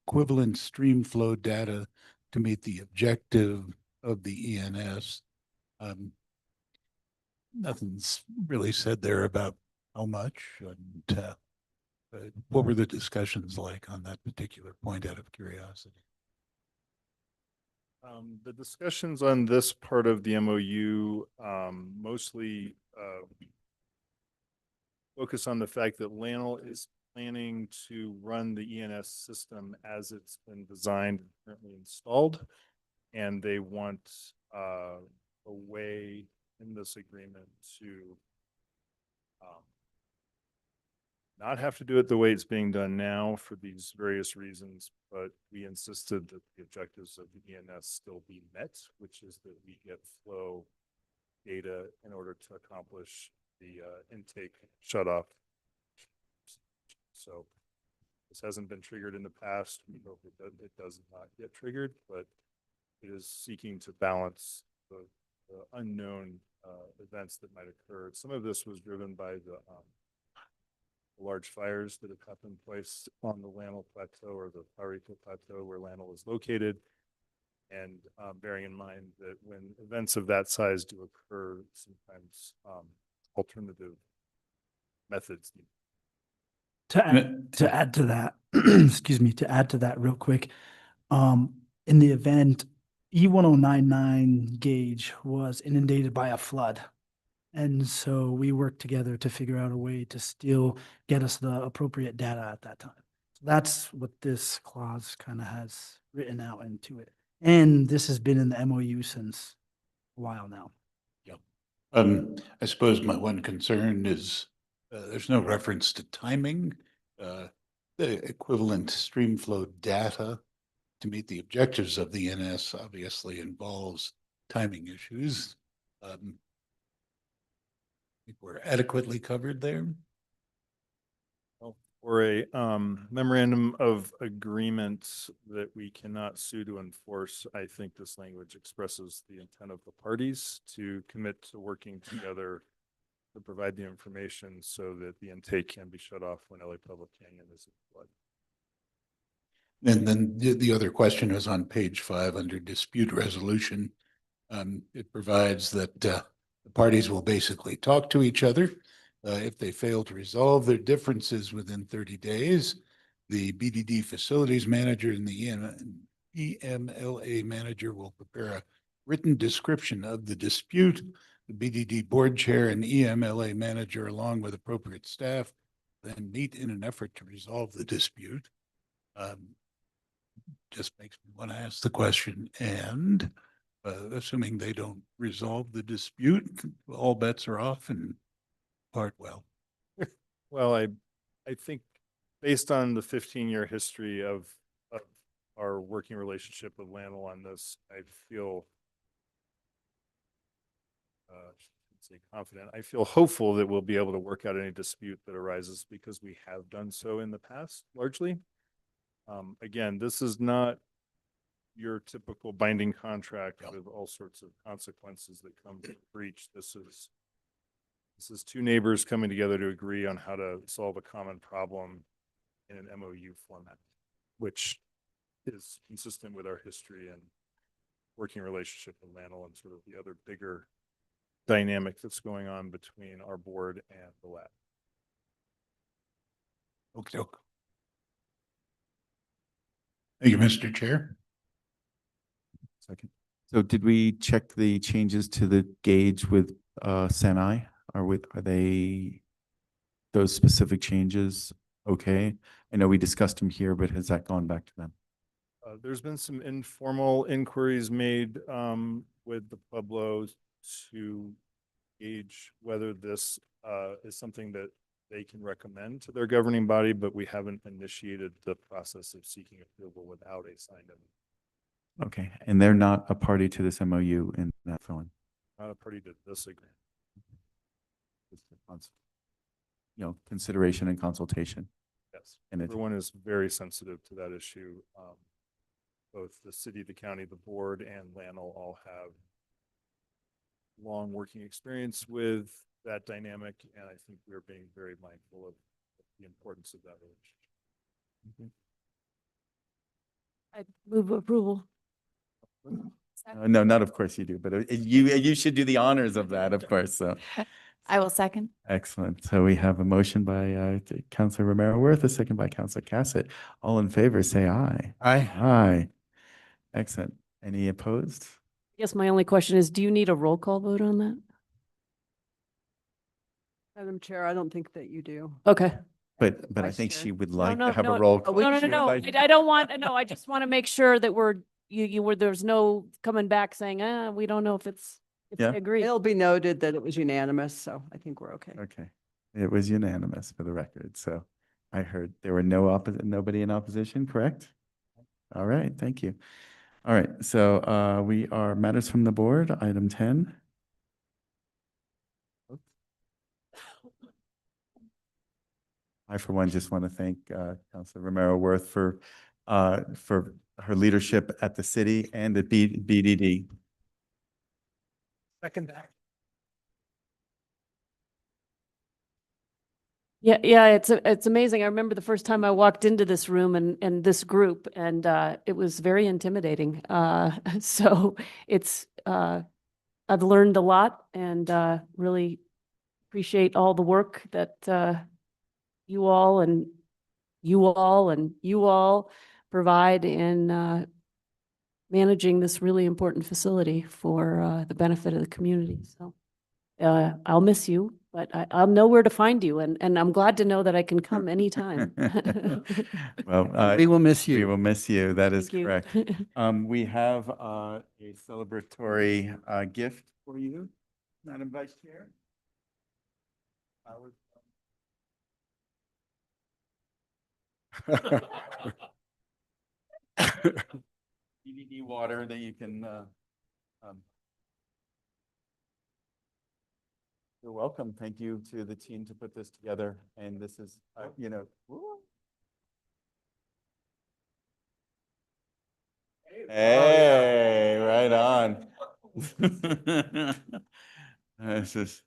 equivalent stream flow data to meet the objective of the ENS. Nothing's really said there about how much, and What were the discussions like on that particular point out of curiosity? The discussions on this part of the MOU, mostly, focus on the fact that Lanel is planning to run the ENS system as it's been designed and currently installed. And they want, a way in this agreement to, not have to do it the way it's being done now for these various reasons, but we insisted that the objectives of the ENS still be met, which is that we get flow data in order to accomplish the intake shutoff. So this hasn't been triggered in the past. We hope it does not get triggered, but it is seeking to balance the unknown events that might occur. Some of this was driven by the large fires that have happened place on the Lanel Plateau or the Taurico Plateau where Lanel is located. And bearing in mind that when events of that size do occur, sometimes alternative methods. To add to that, excuse me, to add to that real quick, in the event E1099 gauge was inundated by a flood. And so we worked together to figure out a way to still get us the appropriate data at that time. So that's what this clause kind of has written out into it. And this has been in the MOU since a while now. I suppose my one concern is there's no reference to timing. The equivalent streamflow data to meet the objectives of the NS obviously involves timing issues. I think we're adequately covered there. Or a memorandum of agreement that we cannot sue to enforce. I think this language expresses the intent of the parties to commit to working together to provide the information so that the intake can be shut off when LA Public Canyon is in flood. And then the other question is on page 5 under dispute resolution. It provides that the parties will basically talk to each other. If they fail to resolve their differences within 30 days, the BDD facilities manager and the EMLA manager will prepare a written description of the dispute. The BDD board chair and EMLA manager, along with appropriate staff, then meet in an effort to resolve the dispute. Just makes me want to ask the question, and assuming they don't resolve the dispute, all bets are off and part well. Well, I think based on the 15-year history of our working relationship with Lanel on this, I feel say confident. I feel hopeful that we'll be able to work out any dispute that arises because we have done so in the past, largely. Again, this is not your typical binding contract with all sorts of consequences that come to breach. This is two neighbors coming together to agree on how to solve a common problem in an MOU format, which is consistent with our history and working relationship with Lanel and sort of the other bigger dynamic that's going on between our board and the lab. Okay. Thank you, Mr. Chair. Second. So did we check the changes to the gauge with Sanai? Are they those specific changes okay? I know we discussed them here, but has that gone back to them? There's been some informal inquiries made with the Pueblos to gauge whether this is something that they can recommend to their governing body, but we haven't initiated the process of seeking approval without a signed MOU. Okay, and they're not a party to this MOU in that film? Not a party to this agreement. You know, consideration and consultation. Yes, and everyone is very sensitive to that issue. Both the city, the county, the board, and Lanel all have long working experience with that dynamic, and I think we're being very mindful of the importance of that relationship. I move approval. No, not of course you do, but you should do the honors of that, of course. So I will second. Excellent. So we have a motion by Counselor Romero Worth, a second by Counselor Cassett. All in favor, say aye. Aye. Aye. Excellent. Any opposed? I guess my only question is, do you need a roll call vote on that? Madam Chair, I don't think that you do. Okay. But I Vice think Chair. she would No, like no, to have a no. roll. Oh, call. we No, no, She no, would no. like- I don't want, no, I just want to make sure that there's no coming back saying, we don't know if if Yeah. they agree. It'll be noted that it was unanimous, so I think we're okay. Okay. It was unanimous for the record. So I heard there were nobody in opposition, correct? All right, thank you. All right, so we are matters from the board, item 10. I, for one, just want to thank Councilor Romero Worth for her leadership at the city and at BDD. Second that. Yeah, it's amazing. I remember the first time I walked into this room and this group, and it was very intimidating. So I've learned a lot and really appreciate all the work that you all and you all provide in managing this really important facility for the benefit of the community. So I'll miss you, but I'll know where to find you, and I'm glad to know that I can come anytime. Well, We will miss we you. will miss you. That is Thank you. correct. We have a celebratory gift for you, Madam Vice Chair. BDD water that you can. You're welcome. Thank you to the team to put this together. And this is, woo. Hey, right on. This is,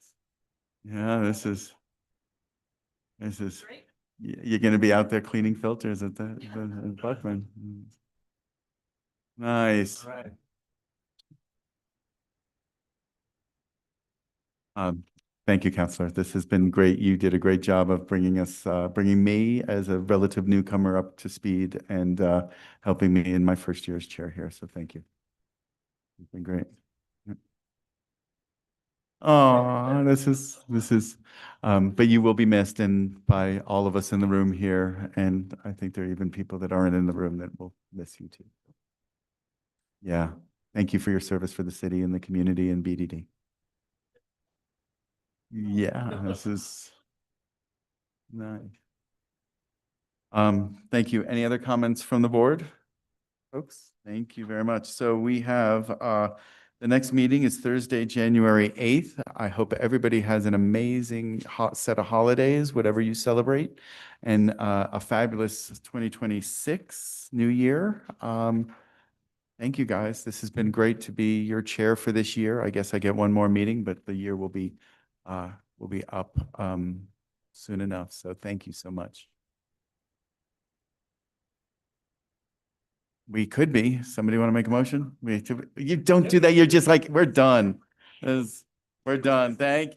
yeah, this is, you're going to be out there cleaning filters at the Buckman. Nice. Thank you, Counselor. This has been great. You did a great job of bringing me as a relative newcomer up to speed and helping me in my first year as chair here. So thank you. It's been great. Oh, but you will be missed and by all of us in the room here. And I think there are even people that aren't in the room that will miss you too. Yeah. Thank you for your service for the city and the community and BDD. Yeah, this is nice. Thank you. Any other comments from the board? Folks, thank you very much. So we have the next meeting is Thursday, January 8th. I hope everybody has an amazing hot set of holidays, whatever you celebrate, and a fabulous 2026 new year. Thank you, guys. This has been great to be your chair for this year. I guess I get one more meeting, but the year will be up soon enough. So thank you so much. We could be. Somebody want to make a motion? You don't do that. You're just like, we're done. We're done. Thank